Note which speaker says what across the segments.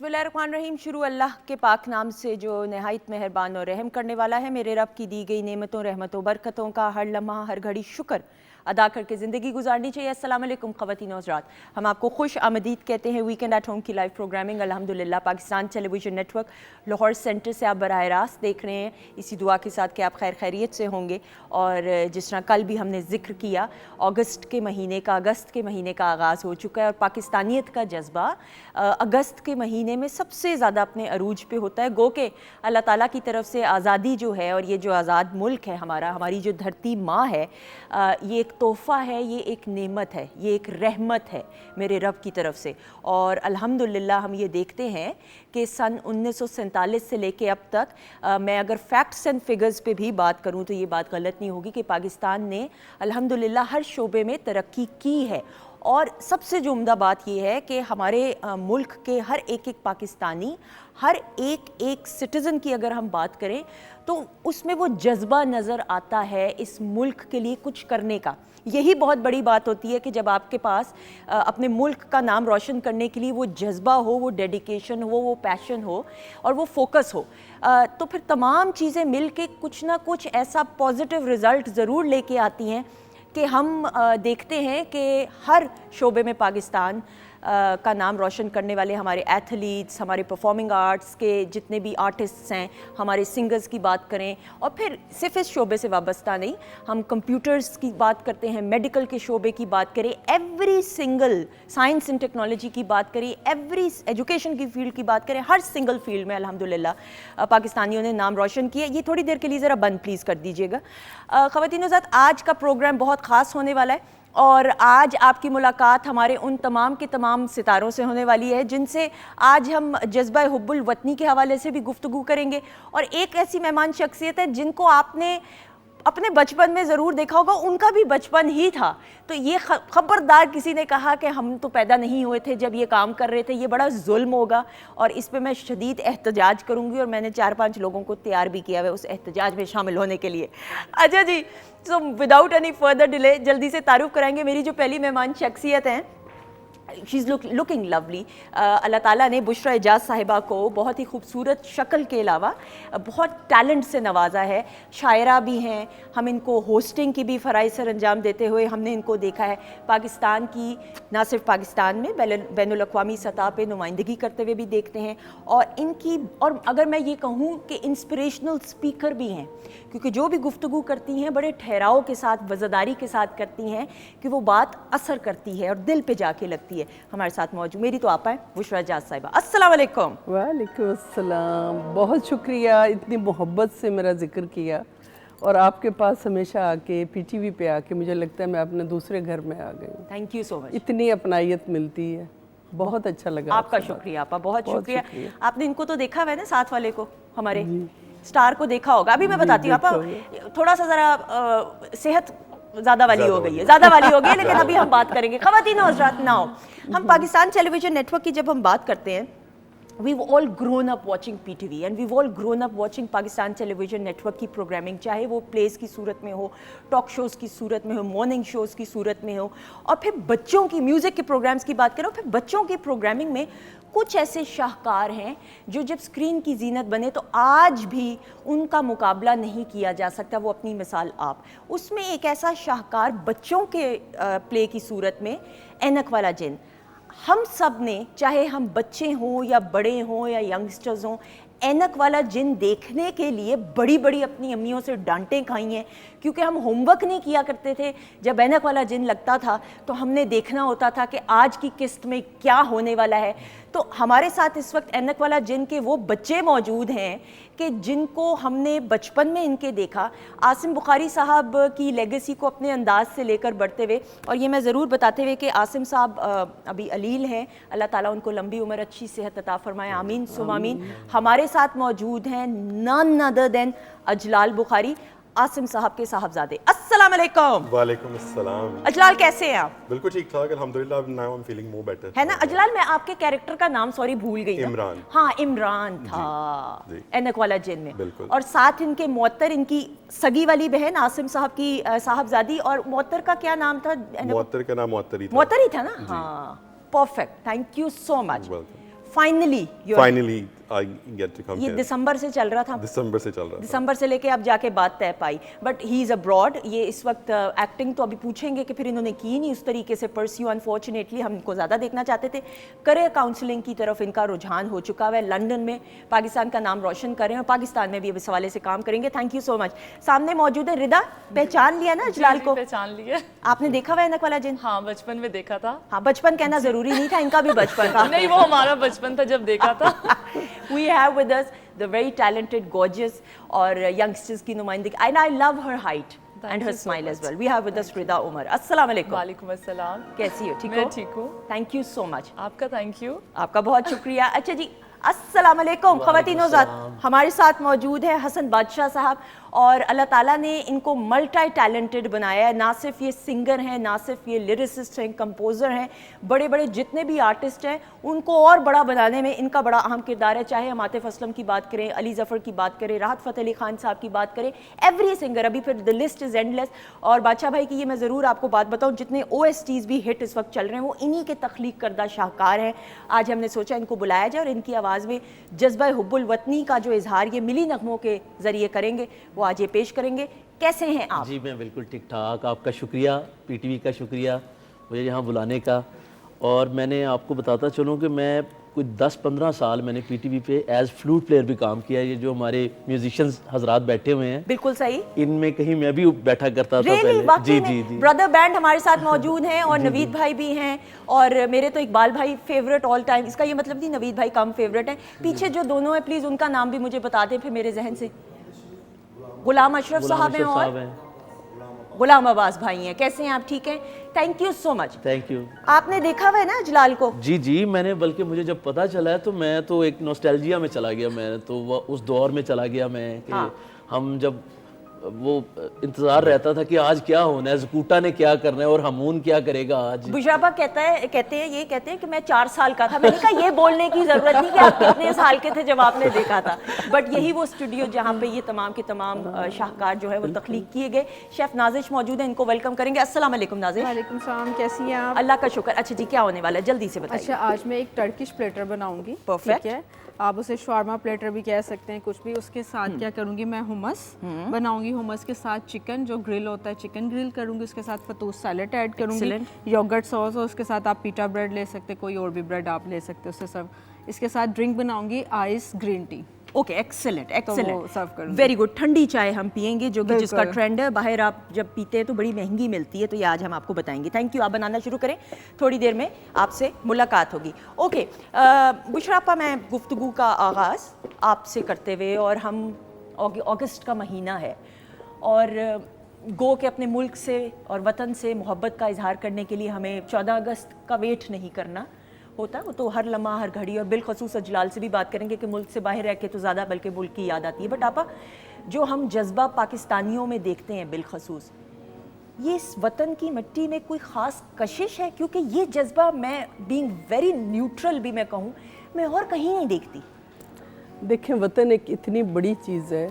Speaker 1: बिस्मिल्लाहिर्रहमानिर्रहीम। शुरू अल्लाह के पाक नाम से जो नहायत मेहरबान और रहम करने वाला है। मेरे रब की दी गई नेमतों, रहमतों, बरकतों का हर लम्हा हर घड़ी शुक्र अदा करके ज़िंदगी गुजारनी चाहिए। अस्सलाम वालेकुम ख़वातीन और हज़रात, हम आपको खुश आमदीद कहते हैं। वीकेंड एट होम की लाइव प्रोग्रामिंग अल्हम्दुलिल्लाह Pakistan television network Lahore centre से आप बराह रास्त देख रहे हैं, इसी दुआ के साथ कि आप खैर खैरियत से होंगे। और जिस तरह कल भी हमने ज़िक्र किया, अगस्त के महीने का आगाज़ हो चुका है और पाकिस्तानियत का जज्बा अगस्त के महीने में सबसे ज़्यादा अपने अरूज पे होता है। गो के अल्लाह ताला की तरफ से आज़ादी जो है और ये जो आज़ाद मुल्क है हमारा, हमारी जो धरती माँ है, ये एक तोहफ़ा है, ये एक नेमत है, ये एक रहमत है मेरे रब की तरफ से। और अल्हम्दुलिल्लाह हम ये देखते हैं कि सन 1947 से लेके अब तक मैं अगर फैक्ट्स एंड फिगर्स पे भी बात करूँ तो ये बात गलत नहीं होगी कि पाकिस्तान ने अल्हम्दुलिल्लाह हर शोबे में तरक्की की है। और सबसे जो उम्दा बात यह है कि हमारे मुल्क के हर एक पाकिस्तानी, हर एक सिटीज़न की अगर हम बात करें तो उसमें वो जज्बा नज़र आता है इस मुल्क के लिए कुछ करने का। यही बहुत बड़ी बात होती है कि जब आपके पास अपने मुल्क का नाम रोशन करने के लिए वो जज्बा हो, वो डेडिकेशन हो, वो पैशन हो और वो फोकस हो, तो फिर तमाम चीज़ें मिल के कुछ ना कुछ ऐसा पॉजिटिव रिज़ल्ट ज़रूर लेके आती हैं कि हम देखते हैं कि हर शोबे में पाकिस्तान का नाम रोशन करने वाले हमारे एथलीट्स, हमारे परफॉर्मिंग आर्ट्स के जितने भी आर्टिस्ट्स हैं, हमारे सिंगर्स की बात करें और फिर सिर्फ इस शोबे से वाबस्ता नहीं, हम कंप्यूटर्स की बात करते हैं, मेडिकल के शोबे की बात करें, every single science and technology की बात करें, एवरी एजुकेशन की फील्ड की बात करें, हर सिंगल फील्ड में अल्हम्दुलिल्लाह पाकिस्तानियों ने नाम रोशन किया। ये थोड़ी देर के लिए ज़रा बंद प्लीज़ कर दीजिएगा। ख़वातीन और हज़रात, आज का प्रोग्राम बहुत ख़ास होने वाला है और आज आपकी मुलाकात हमारे उन तमाम के तमाम सितारों से होने वाली है जिनसे आज हम जज्बा हुब्बुल वतनी के हवाले से भी गुफ्तगू करेंगे। और एक ऐसी मेहमान शख्सियत है जिनको आपने अपने बचपन में ज़रूर देखा होगा, उनका भी बचपन ही था। तो ये ख़बरदार किसी ने कहा कि हम तो पैदा नहीं हुए थे जब ये काम कर रहे थे, ये बड़ा जुल्म होगा और इस पे मैं शदीद एहतजाज करूँगी और मैंने 4-5 लोगों को तैयार भी किया है उस एहतजाज में शामिल होने के लिए। अच्छा जी, so without any further delay जल्दी से तारुफ कराएंगे मेरी जो पहली मेहमान शख्सियत हैं। She is looking lovely. अल्लाह ताला ने बुशरा एजाज साहिबा को बहुत ही खूबसूरत शक्ल के अलावा बहुत टैलेंट से नवाजा है। शायरा भी हैं, हम इनको होस्टिंग की भी फ़राइज़ सर अंजाम देते हुए हमने इनको देखा है। पाकिस्तान की ना सिर्फ पाकिस्तान में बैनुल अक़वामी सतह पे नुमाइंदगी करते हुए भी देखते हैं और इनकी, और अगर मैं ये कहूँ कि इंस्पिरेशनल स्पीकर भी हैं, क्योंकि जो भी गुफ्तगू करती हैं बड़े ठहराव के साथ, वज़ादारी के साथ करती हैं कि वो बात असर करती है और दिल पे जाके लगती है। हमारे साथ मौजूद मेरी तो आपा है बुशरा एजाज साहिबा। अस्सलाम वालेकुम।
Speaker 2: वालेकुम अस्सलाम। बहुत शुक्रिया, इतनी मोहब्बत से मेरा जिक्र किया और आपके पास हमेशा आके पीटीवी पे आके मुझे लगता है मैं अपने दूसरे घर में आ गई।
Speaker 1: Thank you so much.
Speaker 2: इतनी अपनायत मिलती है, बहुत अच्छा लगा।
Speaker 1: आपका शुक्रिया आपा, बहुत शुक्रिया। आपने इनको तो देखा हुआ है ना, साथ वाले को, हमारे स्टार को देखा होगा। अभी मैं बताती हूँ आपा, थोड़ा सा जरा सेहत ज़्यादा वाली हो गई है, लेकिन अभी हम बात करेंगे। ख़वातीन और हज़रात, नाउ हम पाकिस्तान टेलीविज़न नेटवर्क की जब हम बात करते हैं, we've all grown up watching PTV and we've all grown up watching Pakistan television network की प्रोग्रामिंग, चाहे वो प्लेस की सूरत में हो, टॉक शोज़ की सूरत में हो, मॉर्निंग शोज़ की सूरत में हो, और फिर बच्चों की म्यूज़िक के प्रोग्राम्स की बात करें, फिर बच्चों की प्रोग्रामिंग में कुछ ऐसे शाहकार हैं जो जब स्क्रीन की जीनत बने तो आज भी उनका मुकाबला नहीं किया जा सकता। वो अपनी मिसाल आप, उसमें एक ऐसा शाहकार बच्चों के प्ले की सूरत में ऐनक वाला जिन। हम सब ने, चाहे हम बच्चे हों या बड़े हों या यंगस्टर्स हों, ऐनक वाला जिन देखने के लिए बड़ी बड़ी अपनी अम्मियों से डांटें खाई हैं, क्योंकि हम होमवर्क नहीं किया करते थे। जब ऐनक वाला जिन लगता था तो हमने देखना होता था कि आज की किस्त में क्या होने वाला है। तो हमारे साथ इस वक्त ऐनक वाला जिन के वो बच्चे मौजूद हैं कि जिनको हमने बचपन में इनके देखा। आसिम बुखारी साहब की लेगेसी को अपने अंदाज से लेकर बढ़ते हुए, और ये मैं ज़रूर बताते हुए कि आसिम साहब अभी अलील हैं, अल्लाह ताला उनको लंबी उम्र, अच्छी सेहत अता फरमाए, आमीन सुम आमीन। हमारे साथ मौजूद हैं none other than Ajlal Bukhari, Asim साहब के साहबजादे। अस्सलाम वालेकुम।
Speaker 3: वालेकुम अस्सलाम।
Speaker 1: अजलाल कैसे हैं आप?
Speaker 3: बिल्कुल ठीक ठाक अल्हम्दुलिल्लाह, now I am feeling more better.
Speaker 1: है ना अजलाल, मैं आपके कैरेक्टर का नाम सॉरी भूल गई।
Speaker 3: इमरान।
Speaker 1: हाँ इमरान था ऐनक वाला जिन में।
Speaker 3: बिल्कुल।
Speaker 1: और साथ इनके मोहत्तर, इनकी सगी वाली बहन आसिम साहब की साहबजादी, और मोहत्तर का क्या नाम था?
Speaker 3: मोहत्तर का नाम मोहत्तर ही था।
Speaker 1: मोहत्तर ही था ना? हाँ, perfect, thank you so much. Finally
Speaker 3: Finally, I get to come
Speaker 1: ये
Speaker 3: here.
Speaker 1: दिसंबर से चल रहा था,
Speaker 3: दिसंबर से चल रहा था।
Speaker 1: दिसंबर से लेके अब जाके बात तय पाई, बट ही इज़ अब्रॉड। ये इस वक्त एक्टिंग तो अभी पूछेंगे कि फिर इन्होंने की नहीं उस तरीके से परस्यू, अनफॉर्चुनेटली हम इनको ज़्यादा देखना चाहते थे। करियर काउंसलिंग की तरफ इनका रुझान हो चुका है, लंदन में पाकिस्तान का नाम रोशन करें और पाकिस्तान में भी अब इस हवाले से काम करेंगे। Thank you so much. सामने मौजूद है रिदा, पहचान लिया ना जलाल को?
Speaker 4: पहचान लिया।
Speaker 1: आपने देखा हुआ ऐनक वाला जिन?
Speaker 4: हाँ, बचपन में देखा था।
Speaker 1: हाँ, बचपन कहना ज़रूरी नहीं था, इनका भी बचपन था।
Speaker 4: नहीं, वो हमारा बचपन था जब देखा था।
Speaker 1: We have with us the very talented, gorgeous और youngsters की नुमाइंदगी, and I love her height and her smile as well. We have with us Rida Umar. अस्सलाम वालेकुम।
Speaker 4: वालेकुम अस्सलाम।
Speaker 1: कैसी हो? ठीक हो?
Speaker 4: मैं ठीक हूँ।
Speaker 1: Thank you so much.
Speaker 4: आपका थैंक यू।
Speaker 1: आपका बहुत शुक्रिया। अच्छा जी, अस्सलाम वालेकुम ख़वातीन और ज़ात। हमारे साथ मौजूद है हसन बादशाह साहब, और अल्लाह ताला ने इनको मल्टी टैलेंटेड बनाया है। ना सिर्फ ये सिंगर हैं, ना सिर्फ ये लिरिसिस्ट हैं, कंपोज़र हैं, बड़े बड़े जितने भी आर्टिस्ट हैं उनको और बड़ा बनाने में इनका बड़ा अहम किरदार है। चाहे हम आतिफ असलम की बात करें, अली ज़फ़र की बात करें, राहत फ़तेह अली खान साहब की बात करें, एवरी सिंगर, अभी फिर द लिस्ट इज़ एंडलेस। और बादशाह भाई की ये मैं ज़रूर आपको बात बताऊँ, जितने OSTs भी हिट इस वक्त चल रहे हैं वो इन्हीं के तख्लीक करदा शाहकार हैं। आज हमने सोचा इनको बुलाया जाए और इनकी आवाज़ में जज्बा हुब्बुल वतनी का जो इजहार ये मिली नगमों के ज़रिए करेंगे, वो आज ये पेश करेंगे। कैसे हैं आप?
Speaker 5: जी मैं बिल्कुल ठीक ठाक। आपका शुक्रिया, PTV का शुक्रिया मुझे यहाँ बुलाने का। और मैंने आपको बताता चलूँ कि मैं कुछ 10-15 साल मैंने PTV पे एज फ्लूट प्लेयर भी काम किया। ये जो हमारे म्यूजिशियंस हजरात बैठे हुए हैं,
Speaker 1: बिल्कुल सही,
Speaker 5: इनमें कहीं मैं भी बैठा करता था
Speaker 1: really?
Speaker 5: पहले। जी
Speaker 1: में
Speaker 5: जी जी।
Speaker 1: ब्रदर बैंड हमारे साथ मौजूद हैं और नवीद भाई भी हैं, और मेरे तो इकबाल भाई फेवरेट ऑल टाइम। इसका ये मतलब नहीं नवीद भाई कम फेवरेट हैं। पीछे जो दोनों हैं प्लीज़ उनका नाम भी मुझे बता दें फिर मेरे जहन से। गुलाम अशरफ साहब हैं और गुलाम अब्बास भाई हैं। कैसे हैं आप? ठीक हैं, thank you so much.
Speaker 5: Thank you.
Speaker 1: आपने देखा हुआ है ना जलाल को?
Speaker 5: जी जी, मैंने, बल्कि मुझे जब पता चला है तो मैं तो एक नॉस्टैल्जिया में चला गया। मैं तो वो उस दौर में चला गया मैं कि
Speaker 1: हाँ।
Speaker 5: हम जब वो इंतज़ार रहता था कि आज क्या होना है, ज़कूटा ने क्या करना है और हमून क्या करेगा आज।
Speaker 1: बुशरापा कहते हैं कि मैं 4 साल का था। मैंने कहा ये बोलने की ज़रूरत नहीं कि आप कितने साल के थे जब आपने देखा था, बट यही वो स्टूडियो जहाँ पे ये तमाम के तमाम शाहकार जो है वो तख्लीक किए गए। शेफ़ नाजिश मौजूद है, इनको वेलकम करेंगे। अस्सलाम वालेकुम नाजिश।
Speaker 6: वालेकुम सलाम, कैसी हैं आप?
Speaker 1: अल्लाह का शुक्र। अच्छा जी, क्या होने वाला है जल्दी से बताइए।
Speaker 6: अच्छा, आज मैं एक टर्किश प्लेटर बनाऊंगी।
Speaker 1: Perfect.
Speaker 6: ठीक है, आप उसे शवारमा प्लेटर भी कह सकते हैं, कुछ भी। उसके साथ क्या करूंगी मैं, हुमस बनाऊंगी। हुमस के साथ चिकन जो ग्रिल होता है, चिकन ग्रिल करूंगी। उसके साथ फतूस सैलेड ऐड करूंगी, योगर्ट सॉस, और उसके साथ आप पीटा ब्रेड ले सकते हैं, कोई और भी ब्रेड आप ले सकते हैं उससे सर्व। इसके साथ ड्रिंक बनाऊंगी ice green tea.
Speaker 1: Okay, excellent excellent,
Speaker 6: serve करूंगी।
Speaker 1: Very good. ठंडी चाय हम पियेंगे, जो कि जिसका
Speaker 6: बिल्कुल।
Speaker 1: ट्रेंड है। बाहर आप जब पीते हैं तो बड़ी महंगी मिलती है, तो ये आज हम आपको बताएंगे। Thank you. आप बनाना शुरू करें, थोड़ी देर में आपसे मुलाकात होगी। ओके बुशरापा, मैं गुफ्तगू का आगाज़ आपसे करते हुए, और हम अगस्त का महीना है और गो के अपने मुल्क से और वतन से मोहब्बत का इजहार करने के लिए हमें 14 अगस्त का वेट नहीं करना होता। वो तो हर लम्हा हर घड़ी, और बिलखसूस जलाल से भी बात करेंगे कि मुल्क से बाहर रह के तो ज़्यादा बल्कि मुल्क की याद आती है। बट आपा, जो हम जज्बा पाकिस्तानियों में देखते हैं बिलखसूस, ये इस वतन की मिट्टी में कोई ख़ास कशिश है? क्योंकि ये जज्बा, मैं बीइंग वेरी न्यूट्रल भी मैं कहूँ, मैं और कहीं नहीं देखती।
Speaker 2: देखें, वतन एक इतनी बड़ी चीज़ है।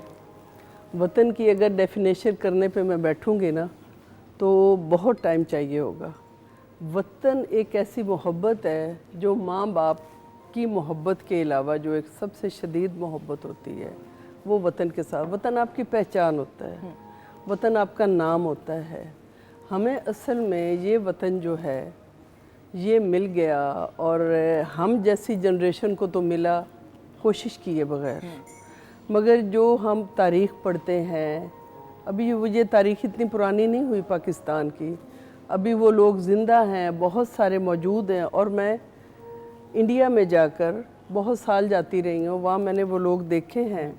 Speaker 2: वतन की अगर डेफिनेशन करने पे मैं बैठूंगी ना तो बहुत टाइम चाहिए होगा। वतन एक ऐसी मोहब्बत है जो माँ बाप की मोहब्बत के अलावा जो एक सबसे शदीद मोहब्बत होती है वो वतन के साथ। वतन आपकी पहचान होता है, वतन आपका नाम होता है। हमें असल में ये वतन जो है ये मिल गया, और हम जैसी जनरेशन को तो मिला कोशिश किए बगैर। मगर जो हम तारीख़ पढ़ते हैं, अभी ये तारीख़ इतनी पुरानी नहीं हुई पाकिस्तान की, अभी वो लोग ज़िंदा हैं, बहुत सारे मौजूद हैं। और मैं इंडिया में जाकर बहुत साल जाती रही हूँ, वहाँ मैंने वो लोग देखे हैं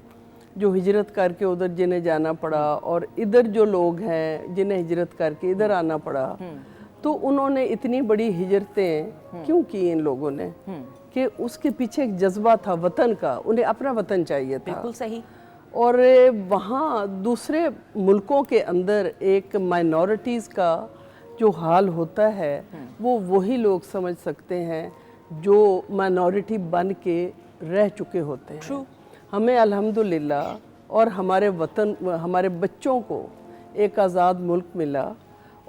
Speaker 2: जो हिजरत करके उधर जिन्हें जाना पड़ा, और इधर जो लोग हैं जिन्हें हिजरत करके इधर आना पड़ा। तो उन्होंने इतनी बड़ी हिजरतें क्यों की इन लोगों ने, कि उसके पीछे एक जज्बा था वतन का, उन्हें अपना वतन चाहिए था।
Speaker 1: बिल्कुल सही।
Speaker 2: और वहाँ दूसरे मुल्कों के अंदर एक माइनॉरिटीज़ का जो हाल होता है वो वही लोग समझ सकते हैं जो माइनॉरिटी बन के रह चुके होते हैं।
Speaker 1: True.
Speaker 2: हमें अल्हम्दुलिल्लाह और हमारे वतन, हमारे बच्चों को एक आज़ाद मुल्क मिला।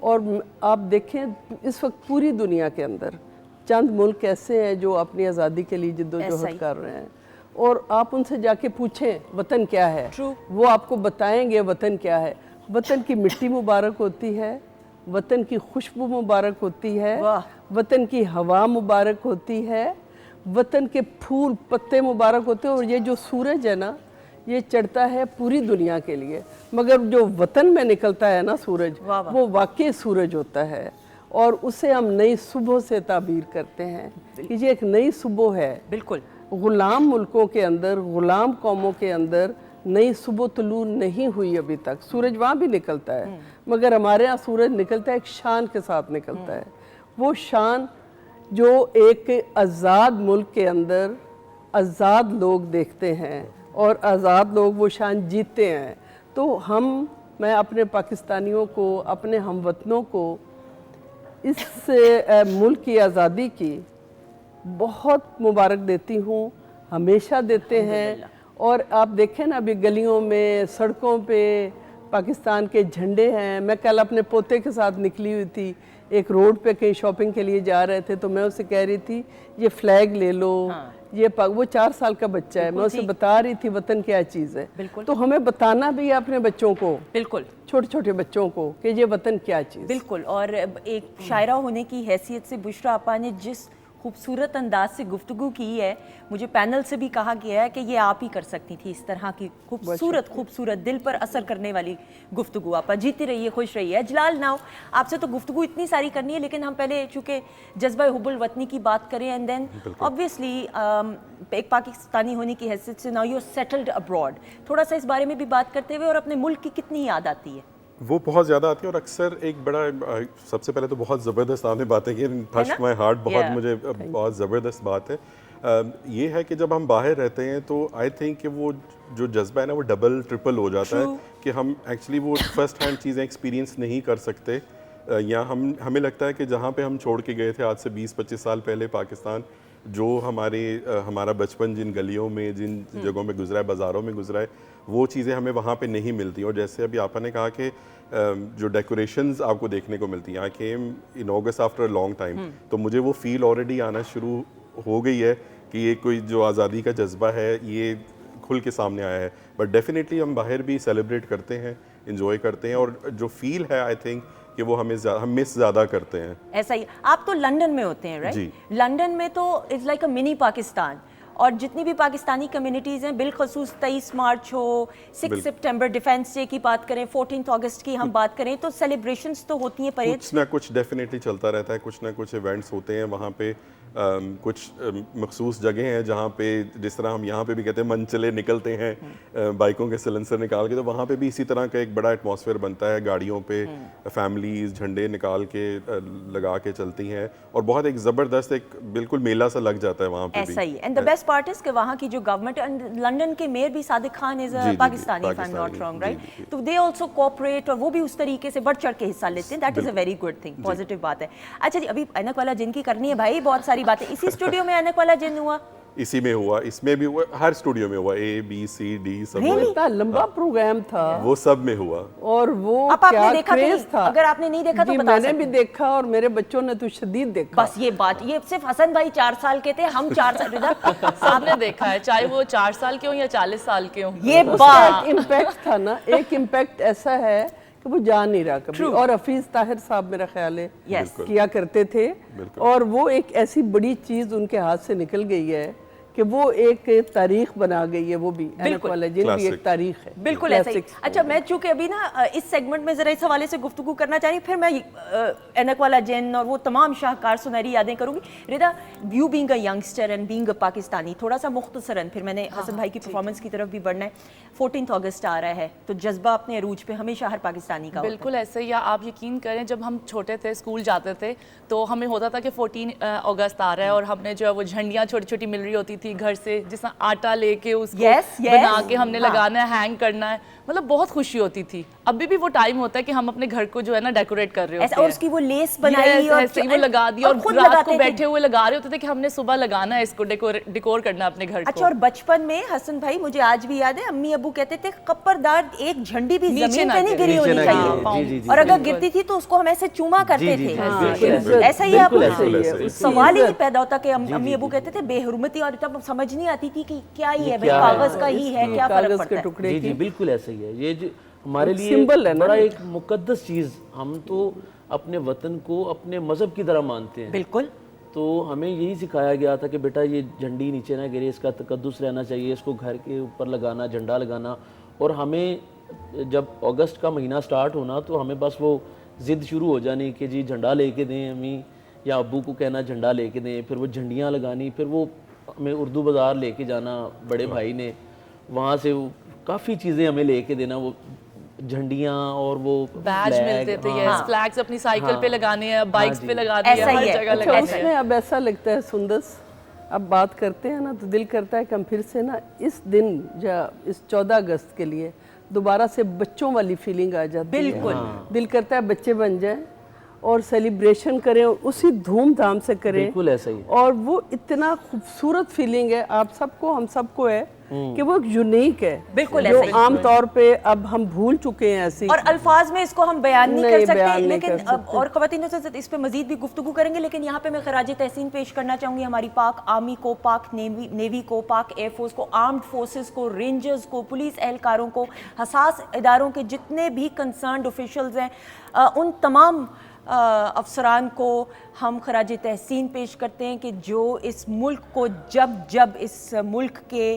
Speaker 2: और आप देखें इस वक्त पूरी दुनिया के अंदर चंद मुल्क ऐसे हैं जो अपनी आज़ादी के लिए
Speaker 1: ऐसा
Speaker 2: जिद्दोजहद
Speaker 1: ही।
Speaker 2: कर रहे हैं, और आप उनसे जाके पूछें वतन क्या है,
Speaker 1: True.
Speaker 2: वो आपको बताएंगे वतन क्या है। वतन की मिट्टी मुबारक होती है, वतन की खुशबू मुबारक होती है,
Speaker 1: वाह।
Speaker 2: वतन की हवा मुबारक होती है, वतन के फूल पत्ते मुबारक होते हैं, और ये जो सूरज है ना, ये चढ़ता है पूरी दुनिया के लिए, मगर जो वतन में निकलता है ना सूरज,
Speaker 1: वाह वाह।
Speaker 2: वो वाकई सूरज होता है, और उसे हम नई सुबह से ताबीर करते हैं कि ये एक नई सुबह है।
Speaker 1: बिल्कुल
Speaker 2: गुलाम मुल्कों के अंदर, गुलाम कौमों के अंदर नई सुबह तुलू नहीं हुई अभी तक। सूरज वहाँ भी निकलता है, मगर हमारे यहाँ सूरज निकलता है एक शान के साथ निकलता है। वो शान जो एक आज़ाद मुल्क के अंदर आज़ाद लोग देखते हैं, और आज़ाद लोग वो शान जीतते हैं। तो मैं अपने पाकिस्तानियों को, अपने हमवतनों को इस मुल्क की आज़ादी की बहुत मुबारक देती हूँ, हमेशा देते हैं। और आप देखें ना, अभी गलियों में, सड़कों पे पाकिस्तान के झंडे हैं। मैं कल अपने पोते के साथ निकली हुई थी, एक रोड पे कहीं शॉपिंग के लिए जा रहे थे, तो मैं उसे कह रही थी ये फ्लैग ले लो।
Speaker 1: हाँ।
Speaker 2: वो 4 साल का बच्चा है, मैं उसे बता रही थी वतन क्या चीज़ है।
Speaker 1: बिल्कुल।
Speaker 2: तो हमें बताना भी है अपने बच्चों को,
Speaker 1: बिल्कुल
Speaker 2: छोटे छोटे बच्चों को, कि ये वतन क्या चीज़।
Speaker 1: बिल्कुल। और एक शायरा होने की हैसियत से बुशरा आपा ने जिस खूबसूरत अंदाज से गुफ्तगू की है, मुझे पैनल से भी कहा गया है कि ये आप ही कर सकती थी इस तरह की खूबसूरत दिल पर असर करने वाली गुफ्तगू। आपा जीती रहिए, खुश रहिए। जलाल नाउ, आपसे तो गुफ्तगू इतनी सारी करनी है, लेकिन हम पहले चूँकि जज्बा हुब्बुल वतनी की बात करें, एंड देन ऑब्वियसली एक पाकिस्तानी होने की हैसियत से now you are settled abroad, थोड़ा सा इस बारे में भी बात करते हुए, और अपने मुल्क की कितनी याद आती है?
Speaker 3: वो बहुत ज़्यादा आती है, और अक्सर एक बड़ा सबसे पहले तो बहुत ज़बरदस्त आपने बातें की, टच माय हार्ट, बहुत मुझे बहुत ज़बरदस्त बात है। ये है कि जब हम बाहर रहते हैं तो आई थिंक कि वो जो जज्बा है ना, वो डबल ट्रिपल हो जाता है कि हम एक्चुअली वो फर्स्ट हैंड चीज़ें एक्सपीरियंस नहीं कर सकते, या हमें लगता है कि जहाँ पे हम छोड़ के गए थे आज से 20-25 साल पहले पाकिस्तान, जो हमारा बचपन जिन गलियों में, जिन जगहों में गुजरा है, बाज़ारों में गुजरा है, वो चीज़ें हमें वहाँ पे नहीं मिलती। और जैसे अभी आपा ने कहा कि जो डेकोरेशंस आपको देखने को मिलती हैं, I came in August after a long time, तो मुझे वो फील ऑलरेडी आना शुरू हो गई है कि ये कोई जो आज़ादी का जज्बा है ये खुल के सामने आया है। बट डेफिनेटली हम बाहर भी सेलिब्रेट करते हैं, इंजॉय करते हैं, और जो फील है आई थिंक कि वो हम मिस ज़्यादा करते हैं।
Speaker 1: ऐसा ही। आप तो लंदन में होते हैं, राइट?
Speaker 3: जी।
Speaker 1: लंदन में तो it's like a mini Pakistan, और जितनी भी पाकिस्तानी कम्युनिटीज़ हैं, बिलखसूस 23 मार्च हो, 6 सितंबर डिफेंस डे की बात करें, 14 अगस्त की हम बात करें, तो सेलिब्रेशंस तो होती हैं, परेड
Speaker 3: कुछ ना कुछ डेफिनेटली चलता रहता है, कुछ ना कुछ इवेंट्स होते हैं वहाँ पे। कुछ मखसूस जगह हैं जहाँ पे, जिस तरह हम यहाँ पे भी कहते हैं मनचले निकलते हैं बाइकों के सिलेंसर निकाल के, तो वहाँ पे भी इसी तरह का एक बड़ा एटमॉस्फेयर बनता है। गाड़ियों पे फैमिलीज झंडे निकाल के लगा के चलती हैं, और बहुत एक ज़बरदस्त एक बिल्कुल मेला सा लग जाता है वहाँ पे भी।
Speaker 1: ऐसा ही। And the best part is कि वहाँ की जो गवर्नमेंट, लंदन के मेयर भी सादिक खान इज
Speaker 3: जी,
Speaker 1: Pakistani, if I am not wrong, right? तो दे आल्सो कोऑपरेट, और वो भी उस तरीके से बढ़ चढ़ के हिस्सा लेते हैं। That is a very good thing, positive बात है। अच्छा जी, अभी ऐनक वाला जिन की करनी है भाई, बहुत सारी बातें। इसी स्टूडियो में ऐनक वाला जिन हुआ,
Speaker 3: इसी में हुआ, इसमें भी हुआ, हर स्टूडियो में हुआ, A B C D सब
Speaker 1: Really?
Speaker 3: में।
Speaker 2: इतना लंबा प्रोग्राम था,
Speaker 3: वो सब में हुआ।
Speaker 2: और वो
Speaker 1: अब आपने
Speaker 2: क्या
Speaker 1: देखा कि
Speaker 2: क्रेज
Speaker 1: नहीं?
Speaker 2: था।
Speaker 1: अगर आपने नहीं देखा तो
Speaker 2: जी,
Speaker 1: बता
Speaker 2: मैंने
Speaker 1: सकते
Speaker 2: भी
Speaker 1: हैं।
Speaker 2: देखा, और मेरे बच्चों ने तो शदीद देखा।
Speaker 1: बस ये बात, ये सिर्फ हसन भाई 4 साल के थे, हम 4 साल
Speaker 4: सबने देखा है, चाहे वो 4 साल के हो या 40 साल के हो।
Speaker 1: ये
Speaker 2: उसका
Speaker 1: बात
Speaker 2: एक इम्पैक्ट था ना, एक इम्पैक्ट ऐसा है कि वो जा नहीं रहा कभी। और हफीज ताहिर साहब मेरा ख्याल है
Speaker 1: Yes.
Speaker 2: किया करते थे,
Speaker 3: बिल्कुल।
Speaker 2: और वो एक ऐसी बड़ी चीज उनके हाथ से निकल गई है कि वो एक तारीख बना गई है। वो भी ऐनक वाला जिन भी एक
Speaker 3: Classic.
Speaker 2: तारीख है,
Speaker 1: बिल्कुल ऐसा ही।
Speaker 2: Classics।
Speaker 1: अच्छा, मैं चूंकि अभी ना इस सेगमेंट में जरा इस हवाले से गुफ्तगू करना चाह रही हूँ, फिर मैं ऐनक वाला जिन और वो तमाम शाहकार सुनहरी यादें करूंगी। Rida, you being a youngster and being a Pakistani, थोड़ा सा मुख्तसरन, फिर मैंने हसन भाई की परफॉर्मेंस की तरफ भी बढ़ना है। 14 अगस्त आ रहा है, तो जज्बा अपने अरूज पे हमेशा हर पाकिस्तानी का होता है।
Speaker 4: बिल्कुल ऐसे ही। आप यकीन करें, जब हम छोटे थे, स्कूल जाते थे, तो हमें होता था कि 14 अगस्त आ रहा है, और हमने जो है वो झंडियाँ छोटी छोटी मिल रही होती थी, थी घर से, जिस आटा लेके उसको
Speaker 1: Yes, yes.
Speaker 4: बना के हमने
Speaker 1: हाँ।
Speaker 4: लगाना है, हैंग करना है, मतलब बहुत खुशी होती थी। अभी भी वो टाइम होता है कि हम अपने घर को जो है ना डेकोरेट कर रहे होते
Speaker 1: ऐसा,
Speaker 4: हैं।
Speaker 1: और उसकी वो लेस बनाई
Speaker 4: Yes,
Speaker 1: और
Speaker 4: ऐसे ही वो लगा दिया, और
Speaker 1: खुद
Speaker 4: रात
Speaker 1: लगाते
Speaker 4: को
Speaker 1: थे।
Speaker 4: बैठे हुए लगा रहे होते थे कि हमने सुबह लगाना है इसको, डेकोर करना है अपने घर
Speaker 1: अच्छा,
Speaker 4: को।
Speaker 1: और बचपन में हसन भाई, मुझे आज भी याद है, अम्मी अबू कहते थे कपरदार एक झंडी भी
Speaker 4: नीचे
Speaker 1: जमीन
Speaker 4: ना
Speaker 1: पे नहीं
Speaker 4: गिरे,
Speaker 1: गिरी
Speaker 5: नीचे
Speaker 1: होनी
Speaker 5: ना
Speaker 1: चाहिए,
Speaker 5: गिरे, जी, जी,
Speaker 1: और अगर
Speaker 4: बिल्कुल।
Speaker 1: गिरती थी तो उसको हम ऐसे चूमा करते
Speaker 5: जी,
Speaker 1: थे।
Speaker 5: जी,
Speaker 2: हाँ,
Speaker 5: बिल्कुल
Speaker 2: इज्जत,
Speaker 1: ऐसा ही आप,
Speaker 5: बिल्कुल
Speaker 3: ऐसा ही है।
Speaker 2: उसकी
Speaker 1: सवाल ही नहीं
Speaker 2: इज्जत।
Speaker 1: पैदा होता कि अम्मी अबू कहते थे बेहुरमती, और तब समझ नहीं आती थी कि क्या ही है भाई,
Speaker 5: क्या है?
Speaker 1: कागज का ही है, क्या फर्क
Speaker 2: कागज
Speaker 1: पड़ता
Speaker 2: के
Speaker 1: है।
Speaker 2: टुकड़े
Speaker 5: जी जी
Speaker 2: की
Speaker 5: बिल्कुल ऐसा ही है। ये जो हमारे
Speaker 2: एक
Speaker 5: लिए
Speaker 2: symbol है ना
Speaker 5: बड़ा
Speaker 2: ये।
Speaker 5: एक मुकद्दस चीज़, हम तो अपने वतन को अपने मज़हब की तरह मानते हैं।
Speaker 1: बिल्कुल।
Speaker 5: तो हमें यही सिखाया गया था कि बेटा ये झंडी नीचे ना गिरे, इसका तकद्दुस रहना चाहिए, इसको घर के ऊपर लगाना, झंडा लगाना। और हमें जब अगस्त का महीना स्टार्ट होना तो हमें बस वो ज़िद शुरू हो जानी कि जी झंडा लेके दें, अम्मी या अब्बू को कहना झंडा लेके दें, फिर वो झंडियाँ लगानी, फिर वो हमें उर्दू बाज़ार लेके जाना बड़े भाई ने, वहाँ से वो काफ़ी चीज़ें हमें लेके देना, वो झंडियाँ और वो
Speaker 4: बैज
Speaker 5: flag,
Speaker 4: मिलते थे,
Speaker 5: हाँ।
Speaker 4: यस, फ्लैग्स अपनी साइकिल पे लगाने हैं, बाइक्स पे लगाने
Speaker 1: ऐसा
Speaker 4: हैं,
Speaker 1: ही
Speaker 4: हर
Speaker 1: है।
Speaker 4: जगह
Speaker 2: अच्छा,
Speaker 4: लगाने हैं।
Speaker 2: उसमें अब ऐसा लगता है सुंदस, अब बात करते हैं ना तो दिल करता है कि हम फिर से ना इस दिन या इस 14 अगस्त के लिए दोबारा से बच्चों वाली फीलिंग आ जाती है।
Speaker 1: बिल्कुल।
Speaker 2: दिल करता है बच्चे बन जाएं और सेलिब्रेशन करें और उसी धूमधाम से करें।
Speaker 5: बिल्कुल ऐसा ही है।
Speaker 2: और वो इतना खूबसूरत फीलिंग है, आप सबको, हम सबको है कि वो एक यूनिक है,
Speaker 1: बिल्कुल
Speaker 2: जो
Speaker 1: ऐसा ही।
Speaker 2: आम तौर पे अब हम भूल चुके हैं ऐसी।
Speaker 1: और अल्फाज में इसको हम बयान नहीं
Speaker 2: नहीं,
Speaker 1: कर सकते,
Speaker 2: बयान नहीं
Speaker 1: लेकिन
Speaker 2: कर सकते।
Speaker 1: और ख़वातीनों से इस पे मजीद भी गुफ्तगू करेंगे, लेकिन यहाँ पे मैं खराज तहसीन पेश करना चाहूँगी हमारी पाक आर्मी को, पाक नेवी को, पाक एयरफोर्स को, आर्म्ड फोर्सेस को, रेंजर्स को, पुलिस एहलकारों को, हसास इदारों के जितने भी कंसर्न्ड ऑफिशल्स हैं, उन तमाम अफसरान को हम खराज तहसीन पेश करते हैं कि जो इस मुल्क को जब इस मुल्क के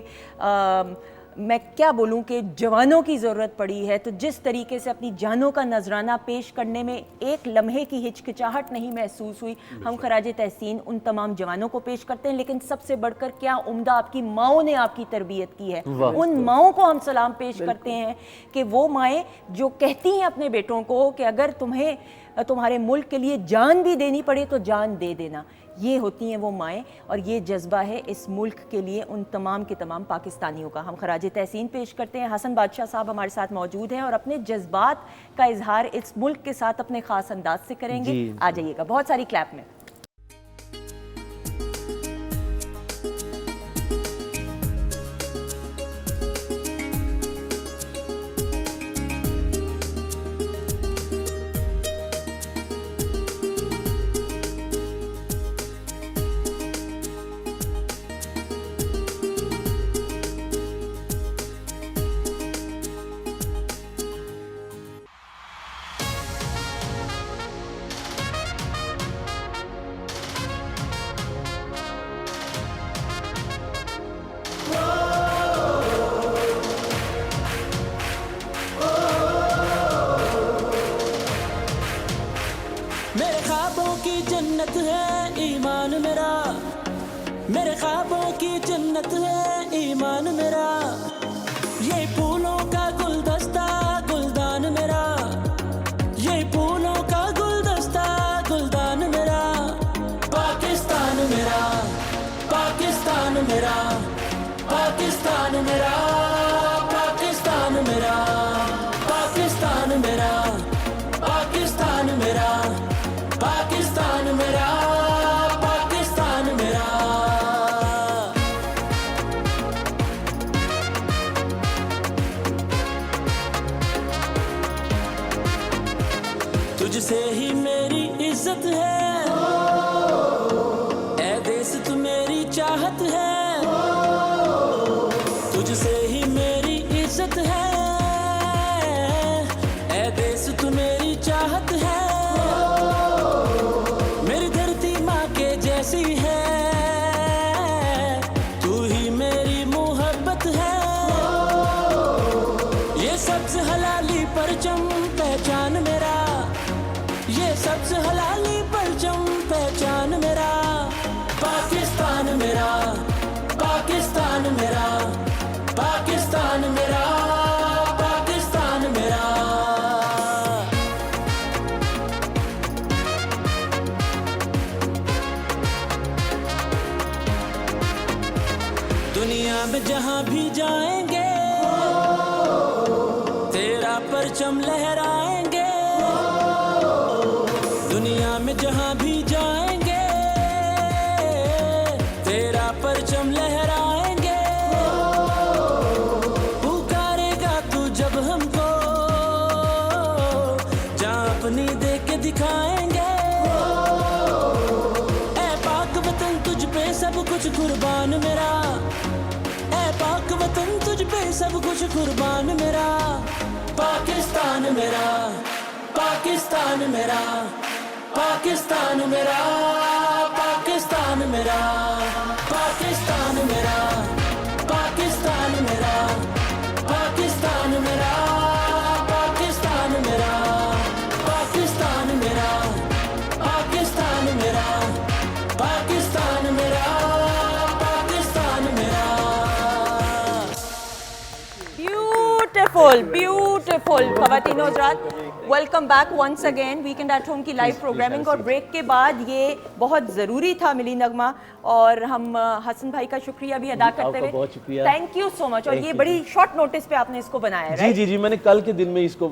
Speaker 1: मैं क्या बोलूं कि जवानों की ज़रूरत पड़ी है, तो जिस तरीके से अपनी जानों का नजराना पेश करने में एक लम्हे की हिचकिचाहट नहीं महसूस हुई, हम खराज तहसीन उन तमाम जवानों को पेश करते हैं। लेकिन सबसे बढ़कर क्या उम्दा आपकी माओं ने आपकी तरबियत की है, उन माओं को हम सलाम पेश करते हैं कि वो माएँ जो कहती हैं अपने बेटों को कि अगर तुम्हें तुम्हारे मुल्क के लिए जान भी देनी पड़े तो जान दे देना। ये होती हैं वो माएँ, और ये जज्बा है इस मुल्क के लिए उन तमाम के तमाम पाकिस्तानियों का। हम खराज तहसीन पेश करते हैं। हसन बादशाह साहब हमारे साथ मौजूद हैं और अपने जज्बात का इजहार इस मुल्क के साथ अपने ख़ास अंदाज से करेंगे।
Speaker 5: जी।
Speaker 1: आ जाइएगा बहुत सारी क्लैप में।
Speaker 7: मेरे ख्वाबों की जन्नत है ईमान मेरा, मेरे ख्वाबों की जन्नत है ईमान मेरा, ये फूलों का गुलदस्ता गुलदान मेरा, ये फूलों का गुलदस्ता गुलदान मेरा, पाकिस्तान मेरा, पाकिस्तान मेरा, पाकिस्तान मेरा, पाकिस्तान मेरा, पाकिस्तान मेरा, पाकिस्तान मेरा, पाकिस्तान मेरा, पाकिस्तान मेरा। तुझसे ही मेरी इज्जत है, ऐ देश तू मेरी चाहत है, तुझसे ही मेरी इज्जत है, ऐ देश तू मेरी चाहत है, मेरी धरती माँ के जैसी है, तू ही मेरी मोहब्बत है, ये सब्ज हलाली परचम पहचान मेरा, ये सब्ज हलाली परचम पहचान मेरा, पाकिस्तान मेरा, पाकिस्तान मेरा, पाकिस्तान मेरा, पाकिस्तान मेरा। में जहाँ भी जाएंगे तेरा परचम लहराएंगे, दुनिया में जहाँ भी जाएंगे तेरा परचम लहराएंगे। पुकारेगा तू जब हमको जहाँ अपनी दे के दिखाएंगे। ऐ पाक वतन तुझ पे सब कुछ कुर्बान मेरा, ऐ पाक वतन तुझ पे सब कुछ कुर्बान मेरा। पाकिस्तान मेरा, पाकिस्तान मेरा, पाकिस्तान मेरा, पाकिस्तान मेरा, पाकिस्तान मेरा, पाकिस्तान मेरा, पाकिस्तान मेरा, पाकिस्तान मेरा, पाकिस्तान मेरा, पाकिस्तान मेरा, पाकिस्तान मेरा, पाकिस्तान मेरा।
Speaker 1: Beautiful beautiful. ख़वातीन और हज़रात, welcome back once again weekend at home की लाइव प्रोग्रामिंग। और ब्रेक के बाद ये बहुत ज़रूरी था मिली नगमा, और हम हसन भाई का शुक्रिया भी अदा करते हुए,
Speaker 5: बहुत शुक्रिया,
Speaker 1: थैंक यू सो मच। और ये बड़ी शॉर्ट नोटिस पे आपने इसको बनाया है,
Speaker 5: जी जी जी, मैंने कल के दिन में इसको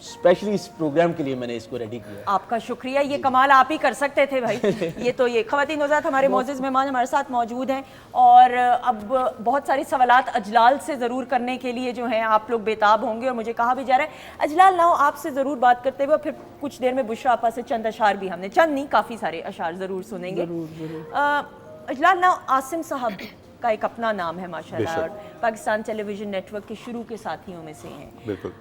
Speaker 5: स्पेशली इस प्रोग्राम के लिए मैंने इसको रेडी किया।
Speaker 1: आपका शुक्रिया, ये कमाल आप ही कर सकते थे भाई। ये तो ये ख़वातीन हज़रात, हमारे मोअज़्ज़िज़ मेहमान हमारे साथ मौजूद हैं, और अब बहुत सारी सवालात अजलाल से ज़रूर करने के लिए जो हैं आप लोग बेताब होंगे, और मुझे कहा भी जा रहा है अजलाल नाउ आपसे ज़रूर बात करते हुए फिर कुछ देर में बुशरा आपा से चंद अशार भी, हमने चंद नहीं काफ़ी सारे अशार ज़रूर सुनेंगे। अजलाल नाउ आसिम साहब का एक अपना नाम है माशाल्लाह, और पाकिस्तान टेलीविज़न नेटवर्क के शुरू के साथियों में से हैं।
Speaker 3: बिल्कुल।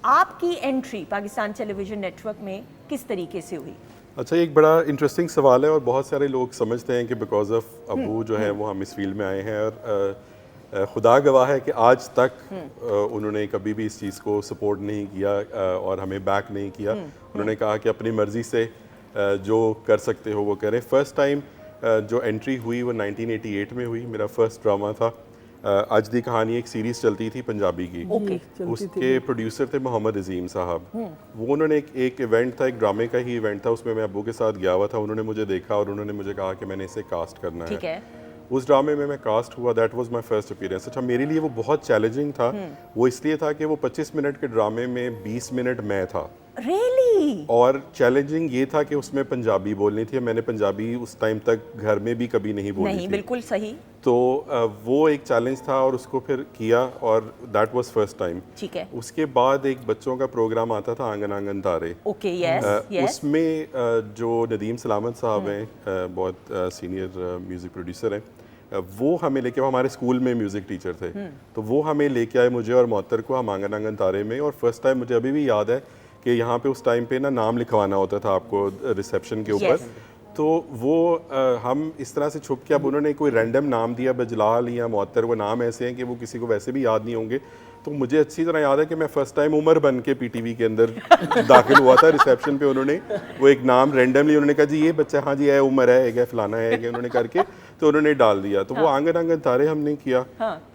Speaker 1: आपकी एंट्री पाकिस्तान टेलीविज़न नेटवर्क में किस तरीके से हुई?
Speaker 3: अच्छा, ये एक बड़ा इंटरेस्टिंग सवाल है, और बहुत सारे लोग समझते हैं कि बिकॉज ऑफ अबू जो है वो हम इस फील्ड में आए हैं, और खुदा गवाह है कि आज तक उन्होंने कभी भी इस चीज़ को सपोर्ट नहीं किया और हमें बैक नहीं किया। उन्होंने कहा कि अपनी मर्ज़ी से जो कर सकते हो वो करें। फ़र्स्ट टाइम जो एंट्री हुई वो 1988 में हुई, मेरा फर्स्ट ड्रामा था आज दी कहानी, एक सीरीज़ चलती थी पंजाबी की। उसके प्रोड्यूसर थे मोहम्मद अजीम साहब। वो उन्होंने एक इवेंट था, एक ड्रामे का ही इवेंट था, उसमें मैं अब्बू के साथ गया हुआ था। उन्होंने मुझे देखा और उन्होंने मुझे कहा कि मैंने इसे कास्ट करना
Speaker 1: ठीक है।
Speaker 3: उस ड्रामे में मैं कास्ट हुआ, that was my first appearance. अच्छा, मेरे लिए वो बहुत चैलेंजिंग था। वो इसलिए था कि वो 25 मिनट के ड्रामे में 20 मिनट मैं था।
Speaker 1: Really?
Speaker 3: और चैलेंजिंग ये था कि उसमें पंजाबी बोलनी थी। मैंने पंजाबी उस टाइम तक घर में भी कभी नहीं बोली
Speaker 1: नहीं,
Speaker 3: थी।
Speaker 1: बिल्कुल सही।
Speaker 3: तो वो एक चैलेंज था और उसको फिर किया, और दैट वाज फर्स्ट टाइम।
Speaker 1: ठीक है।
Speaker 3: उसके बाद एक बच्चों का प्रोग्राम आता था, आंगन आंगन तारे।
Speaker 1: Okay, yes yes.
Speaker 3: उसमें जो नदीम सलामत साहब हैं, बहुत सीनियर म्यूज़िक प्रोड्यूसर हैं, वो हमें लेके, वो हमारे स्कूल में म्यूज़िक टीचर थे, तो वो हमें लेके आए, मुझे और मोहत्तर को, हम आंगन आंगन तारे में। और फर्स्ट टाइम मुझे अभी भी याद है कि यहाँ पे उस टाइम पे ना नाम लिखवाना होता था आपको रिसेप्शन के ऊपर। तो वो हम इस तरह से छुप के, अब उन्होंने कोई रैंडम नाम दिया, बजलाल या मोहत्तर, वो नाम ऐसे हैं कि वो किसी को वैसे भी याद नहीं होंगे। तो मुझे अच्छी तरह याद है कि मैं फर्स्ट टाइम उमर बन के पीटीवी के अंदर दाखिल हुआ था। रिसेप्शन पे उन्होंने वो एक नाम रैंडमली उन्होंने कहा जी ये बच्चा, हाँ जी है, उमर है, एक फलाना है, उन्होंने करके तो उन्होंने डाल दिया। तो वो आंगन आंगन तारे हमने किया।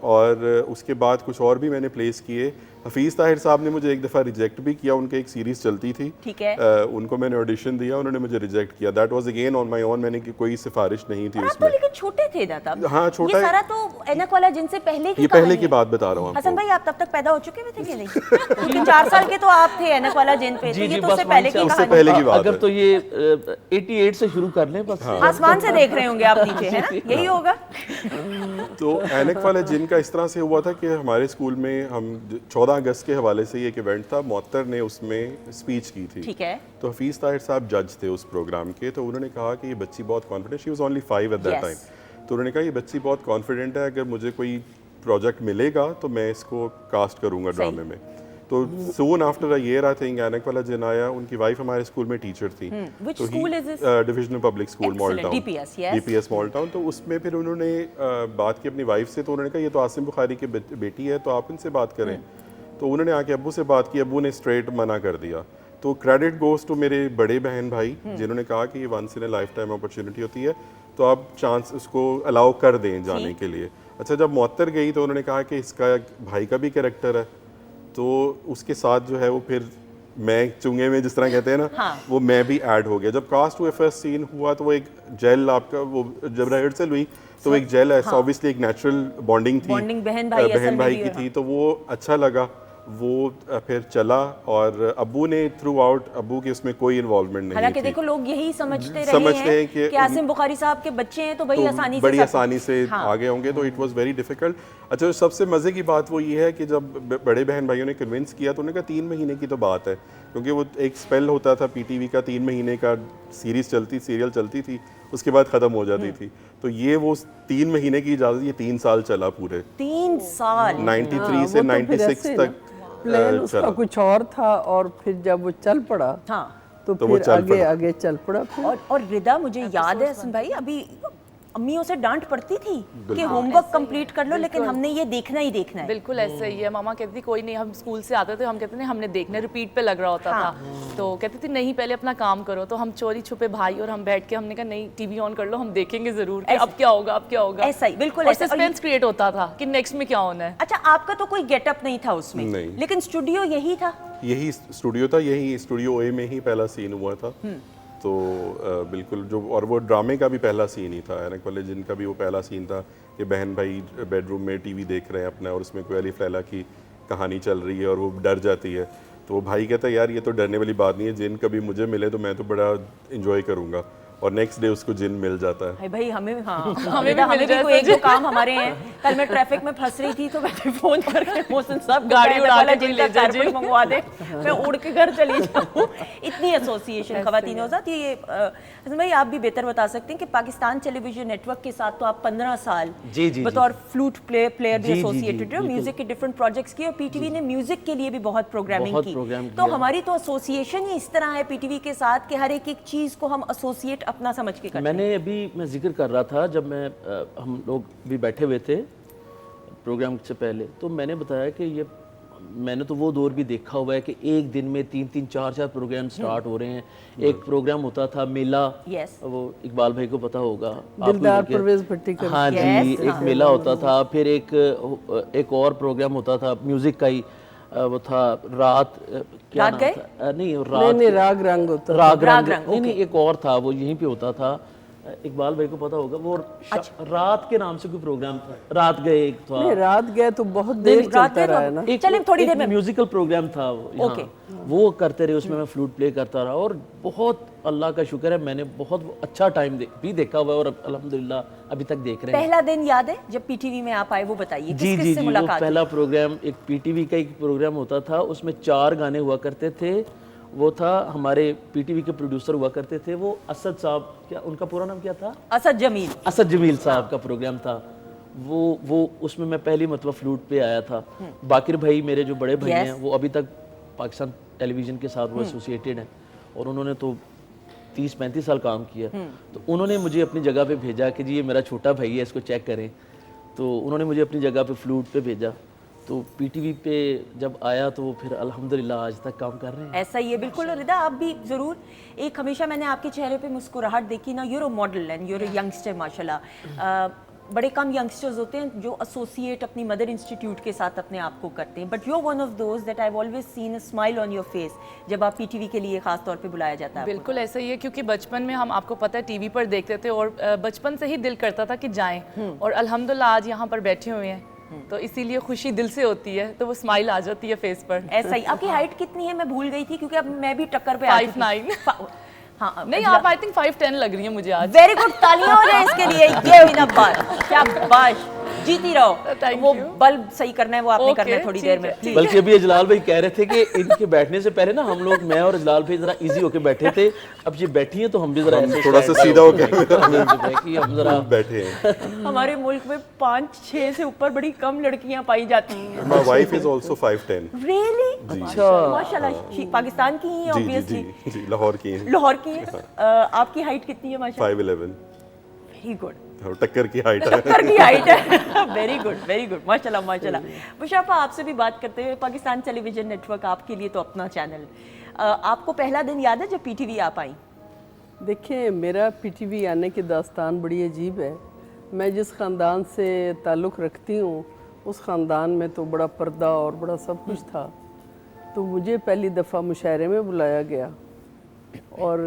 Speaker 3: और उसके बाद कुछ और भी मैंने प्लेस किए। हफीज़ ताहिर साहब ने मुझे एक दफ़ा रिजेक्ट भी किया, उनके एक सीरीज़ चलती थी,
Speaker 1: ठीक है।
Speaker 3: उनको मैंने ऑडिशन दिया, उन्होंने मुझे रिजेक्ट किया। That was again on my own, मैंने कोई सिफारिश नहीं थी
Speaker 1: और आप
Speaker 3: उसमें।
Speaker 1: तो लेकिन छोटे थे ना तब।
Speaker 3: हाँ, छोटा।
Speaker 1: ये सारा तो एनक वाला जिनसे पहले की
Speaker 3: ये
Speaker 1: कहानी
Speaker 3: पहले की
Speaker 1: है।
Speaker 3: बात बता रहा हूँ
Speaker 1: हसन
Speaker 3: आपको।
Speaker 1: भाई, आप तब तक पैदा हो चुके थे कि नहीं? क्योंकि 4 साल के तो आप थे एनक वाला जिन पे, तो ये तो उससे पहले की
Speaker 3: उससे
Speaker 1: कहानी
Speaker 3: पहले
Speaker 1: है।
Speaker 3: की बात
Speaker 5: अगर
Speaker 3: है।
Speaker 5: तो ये 88 से शुरू कर लें बस।
Speaker 1: आसमान से देख रहे होंगे आप नीचे, है ना? यही होगा।
Speaker 3: तो एनक वाले जिन का इस तरह से हुआ था कि हमारे स्कूल में हम 14 अगस्त के हवाले से ये एक इवेंट था, मोहत्तर ने उसमें स्पीच की थी।
Speaker 1: ठीक है।
Speaker 3: तो हफीज़ ताहिर साहब जज थे उस प्रोग्राम के। तो उन्होंने कहा कि ये बच्ची बहुत confident, she was only 5 eight that time. तो उन्होंने कहा ये बच्ची बहुत कॉन्फिडेंट है, अगर मुझे कोई प्रोजेक्ट मिलेगा तो मैं इसको कास्ट करूँगा ड्रामे में। तो soon after a year I think एनक वाला जिन आया, उनकी वाइफ हमारे स्कूल में टीचर थी।
Speaker 1: Which
Speaker 3: तो
Speaker 1: school is this?
Speaker 3: Divisional public school
Speaker 1: Excellent,
Speaker 3: mall town,
Speaker 1: DPS, yes.
Speaker 3: DPS mall town. तो उसमें फिर उन्होंने बात की अपनी वाइफ से। तो उन्होंने कहा ये तो आसिम बुखारी की बेटी है, तो आप इनसे बात करें। तो उन्होंने आके अब्बू से बात की, अब्बू ने स्ट्रेट मना कर दिया। तो क्रेडिट गोज टू मेरे बड़े बहन भाई, जिन्होंने कहा कि ये once in a lifetime opportunity होती है, तो आप चांस उसको अलाउ कर दें जाने के लिए। अच्छा, जब मोहत्तर गई तो उन्होंने कहा कि इसका भाई का भी कैरेक्टर है, तो उसके साथ जो है वो फिर मैं चुंगे में जिस तरह कहते हैं ना, वो मैं भी ऐड हो गया। जब कास्ट हुए, फर्स्ट सीन हुआ, तो वो एक जेल आपका, वो जब रिहर्सल हुई तो एक जेल है, ऑब्वियसली एक नेचुरल बॉन्डिंग थी,
Speaker 1: Bonding बहन भाई असल
Speaker 3: बहन
Speaker 1: में
Speaker 3: भाई
Speaker 1: भी
Speaker 3: की
Speaker 1: है।
Speaker 3: थी, तो वो अच्छा लगा। वो फिर चला और अब्बू ने थ्रू आउट, अब्बू के उसमें कोई इन्वॉल्वमेंट नहीं
Speaker 1: हालांकि
Speaker 3: थी।
Speaker 1: देखो लोग यही समझते रहे
Speaker 3: समझते
Speaker 1: हैं
Speaker 3: हैं कि
Speaker 1: आसिम बुखारी साहब के बच्चे हैं तो बड़ी
Speaker 3: तो
Speaker 1: आसानी से
Speaker 3: बड़ी
Speaker 1: सब-
Speaker 3: आसानी से आगे होंगे, तो इट वाज वेरी डिफिकल्ट। अच्छा, सबसे मज़े की बात वो ये है कि जब बड़े बहन भाइयों ने कन्विंस किया तो उन्होंने कहा 3 महीने की तो बात है, क्योंकि वो एक स्पेल होता था पीटीवी का, 3 महीने का सीरियल चलती थी, उसके बाद ख़त्म हो जाती थी। तो ये वो 3 महीने की इजाज़त, ये 3 साल चला पूरे,
Speaker 1: 3 साल
Speaker 3: 93 से
Speaker 2: वो तो फिर
Speaker 3: 96
Speaker 2: ऐसे
Speaker 3: तक
Speaker 2: प्लान उसका
Speaker 3: चला।
Speaker 2: कुछ और था, और फिर जब वो चल पड़ा
Speaker 1: हाँ।
Speaker 2: तो
Speaker 3: तो वो
Speaker 2: फिर
Speaker 3: चल
Speaker 2: आगे
Speaker 3: पड़ा।
Speaker 2: आगे चल पड़ा फिर।
Speaker 1: और रिदा, मुझे याद है हसन भाई, अभी अम्मियों से डांट पड़ती थी कि होमवर्क कंप्लीट कर लो, लेकिन हमने ये देखना ही देखना है।
Speaker 4: बिल्कुल ऐसे ही है। मामा कहती थी कोई नहीं, हम स्कूल से आते थे, हम कहते थे हमने देखना, रिपीट पे लग रहा होता था, तो कहती थी नहीं पहले अपना काम करो। तो हम चोरी छुपे भाई और हम बैठ के हमने कहा नहीं टीवी ऑन कर लो, हम देखेंगे जरूर कि अब क्या होगा, अब क्या होगा।
Speaker 1: ऐसा ही, बिल्कुल
Speaker 4: और
Speaker 1: ऐसा।
Speaker 4: सस्पेंस क्रिएट होता था कि नेक्स्ट में क्या होना है।
Speaker 1: अच्छा, आपका तो कोई गेटअप नहीं था उसमें,
Speaker 3: नहीं।
Speaker 1: लेकिन स्टूडियो यही था।
Speaker 3: यही स्टूडियो था, यही स्टूडियो ए में ही पहला सीन हुआ था। तो बिल्कुल जो, और वो ड्रामे का भी पहला सीन ही था, एनक वाले जिनका भी वो पहला सीन था कि बहन भाई बेडरूम में टीवी देख रहे हैं अपना, और उसमें कोई अलिफ लैला की कहानी चल रही है और वो डर जाती है, तो वो भाई कहता है यार ये तो डरने वाली बात नहीं है, जिन कभी मुझे मिले तो मैं तो बड़ा इंजॉय करूँगा, और नेक्स्ट डे उसको जिन मिल जाता है।
Speaker 1: हाय भाई, हमें हाँ
Speaker 4: हमें
Speaker 1: रिदा,
Speaker 4: भी मिल
Speaker 1: हमें भी
Speaker 4: जाए
Speaker 1: कोई
Speaker 4: तो
Speaker 1: एक दो काम हमारे हैं। कल मैं ट्रैफिक में फंस रही थी तो मैंने फोन करके मोहसिन साहब
Speaker 4: गाड़ी उड़ा के कोई
Speaker 1: जिनका
Speaker 4: ले जाए
Speaker 1: कारपेट मंगवा दे, मैं उड़ के घर चली जाऊँ। इतनी एसोसिएशन खवातीन हो जाती है। हसन भाई, आप भी बेहतर बता सकते हैं कि पाकिस्तान टेलीविजन नेटवर्क के साथ तो आप 15 साल
Speaker 5: जी, जी,
Speaker 1: बतौर फ्लूट प्लेयर भी
Speaker 5: जी, जी,
Speaker 1: एसोसिएटेड हो,
Speaker 5: बिल्कुल।
Speaker 1: म्यूजिक के डिफरेंट प्रोजेक्ट्स किए, और पीटीवी ने म्यूजिक के लिए भी बहुत प्रोग्रामिंग
Speaker 5: बहुत
Speaker 1: की।
Speaker 5: प्रोग्राम
Speaker 1: तो
Speaker 5: किया।
Speaker 1: हमारी तो एसोसिएशन ही इस तरह है पीटीवी के साथ कि हर एक चीज को हम एसोसिएट अपना समझ के करते हैं।
Speaker 5: मैंने अभी मैं जिक्र कर रहा था जब मैं हम लोग भी बैठे हुए थे प्रोग्राम से पहले, तो मैंने बताया कि ये मैंने तो वो दौर भी देखा हुआ है कि एक दिन में 3-3, 4-4 प्रोग्राम स्टार्ट हो रहे हैं। एक प्रोग्राम होता था मेला,
Speaker 1: Yes.
Speaker 5: वो इकबाल भाई को पता होगा, आप
Speaker 2: दिलदार
Speaker 5: लोग के-
Speaker 2: परवेज भट्टी का।
Speaker 5: हाँ जी,
Speaker 1: Yes,
Speaker 5: एक मेला होता था, फिर एक और प्रोग्राम होता था म्यूजिक का ही, वो था रात, क्या
Speaker 1: रात
Speaker 5: नाम
Speaker 1: गए?
Speaker 5: था? नहीं
Speaker 2: नहीं
Speaker 5: रात,
Speaker 2: नहीं, राग रंग होता है।
Speaker 5: राग
Speaker 1: राग
Speaker 5: रंग,
Speaker 1: रंग,
Speaker 5: नहीं नहीं, एक और था वो यहीं पे होता था, इकबाल भाई को पता होगा, वो रात के नाम से कोई प्रोग्राम था, रात गए एक था,
Speaker 2: नहीं, रात गए तो बहुत देर
Speaker 1: नहीं, रात
Speaker 2: चलता
Speaker 1: गए तो-
Speaker 2: रहा है ना।
Speaker 1: चलें, थोड़ी देर में।
Speaker 5: म्यूजिकल प्रोग्राम था वो, यहाँ।
Speaker 1: ओके।
Speaker 5: वो करते रहे, उसमें मैं फ्लूट प्ले करता रहा, और बहुत अल्लाह का शुक्र है मैंने बहुत अच्छा टाइम भी देखा हुआ है, और अल्हम्दुलिल्लाह अभी तक देख रहे हैं।
Speaker 1: पहला दिन याद है जब पीटीवी में आप आए, वो बताइए
Speaker 5: जी
Speaker 1: किस
Speaker 5: जी
Speaker 1: किस से
Speaker 5: जी, वो
Speaker 1: मुलाकात
Speaker 5: पहला प्रोग्राम एक पीटीवी का एक प्रोग्राम होता था, उसमें 4 गाने हुआ करते थे। वो था, हमारे पीटीवी के प्रोड्यूसर हुआ करते थे वो असद साहब, क्या उनका पूरा नाम क्या था?
Speaker 1: असद जमील।
Speaker 5: असद जमील साहब का प्रोग्राम था वो उसमें मैं पहली मतलब फ्लूट पे आया था। बाकिर भाई मेरे जो बड़े भाई
Speaker 1: Yes.
Speaker 5: हैं, वो अभी तक पाकिस्तान टेलीविज़न के साथ वो एसोसिएटेड हैं, और उन्होंने तो 30-35 साल काम किया। तो उन्होंने मुझे अपनी जगह पे भेजा कि जी ये मेरा छोटा भाई है, इसको चेक करें। तो उन्होंने मुझे अपनी जगह पे फ्लूट पे भेजा, तो पीटीवी पे जब आया तो फिर अल्हम्दुलिल्लाह आज तक काम कर रहे हैं।
Speaker 1: ऐसा ही है, बिल्कुल। और रिदा, आप भी जरूर, एक हमेशा मैंने आपके चेहरे पे मुस्कुराहट देखी ना, you're a model and you're a youngster माशाल्लाह। बड़े कम यंगस्टर्स होते हैं जो एसोसिएट अपनी मदर इंस्टीट्यूट के साथ अपने आप को करते हैं, but you are one of those that I have always seen a smile on your face जब आप पीटीवी के लिए खास तौर पे बुलाया जाता है।
Speaker 4: बिल्कुल ऐसा ही है, क्योंकि बचपन में हम, आपको पता है, टीवी पर देखते थे, और बचपन से ही दिल करता था कि जाएं, और अल्हम्दुलिल्लाह आज यहाँ पर बैठे हुए हैं, तो इसीलिए खुशी दिल से होती है, तो वो स्माइल आ जाती है फेस पर।
Speaker 1: ऐसा ही। आपकी हाइट कितनी है? मैं भूल गई थी क्योंकि अब मैं भी टक्कर पे आ चुकी हूँ।
Speaker 4: 5'9".
Speaker 1: हाँ,
Speaker 4: नहीं, आप आई थिंक 5'10" लग रही हैं मुझे आज।
Speaker 1: वेरी गुड, तालियां हो जाए इसके लिए। ये हुई ना बात, शाबाश, जीती रहो।
Speaker 4: Thank
Speaker 1: वो
Speaker 4: you.
Speaker 1: बल्ब सही करना है, वो आपने
Speaker 4: Okay,
Speaker 1: करना है थोड़ी
Speaker 4: ठीक
Speaker 1: देर में,
Speaker 4: है,
Speaker 1: प्लीज।
Speaker 5: बल्कि अभी जलाल भाई कह रहे थे कि इनके बैठने से पहले ना हम लोग, मैं और जलाल भाई जरा इजी होके बैठे थे, अब ये बैठी हैं तो हम भी जरा ऐसे
Speaker 3: थोड़ा सा सीधा होके
Speaker 5: कि हम जरा
Speaker 3: बैठे हैं।
Speaker 1: हमारे मुल्क में 5-6 से ऊपर बड़ी कम लड़कियां पाई जाती हैं।
Speaker 3: My wife is also 5'10".
Speaker 1: Really?
Speaker 5: अच्छा,
Speaker 1: माशाल्लाह, पाकिस्तान की ही
Speaker 3: जी जी
Speaker 1: ऑब्वियसली,
Speaker 3: जी जी, लाहौर की हैं।
Speaker 1: लाहौर की हैं। आपकी हाइट कितनी है? माशाल्लाह,
Speaker 3: 5'11".
Speaker 1: वेरी गुड,
Speaker 3: और टक्कर की हाइट है।
Speaker 1: टक्कर की हाइट है। वेरी गुड, माशाल्लाह माशाल्लाह। मुशाफा, आपसे भी बात करते हुए, पाकिस्तान टेलीविजन नेटवर्क आपके लिए तो अपना चैनल, आपको पहला दिन याद है जब पीटीवी आप आई?
Speaker 2: देखिए, मेरा पीटीवी आने की दास्तान बड़ी अजीब है। मैं जिस ख़ानदान से ताल्लुक़ रखती हूँ, उस ख़ानदान में तो बड़ा पर्दा और बड़ा सब कुछ था। तो मुझे पहली दफ़ा मुशायरे में बुलाया गया, और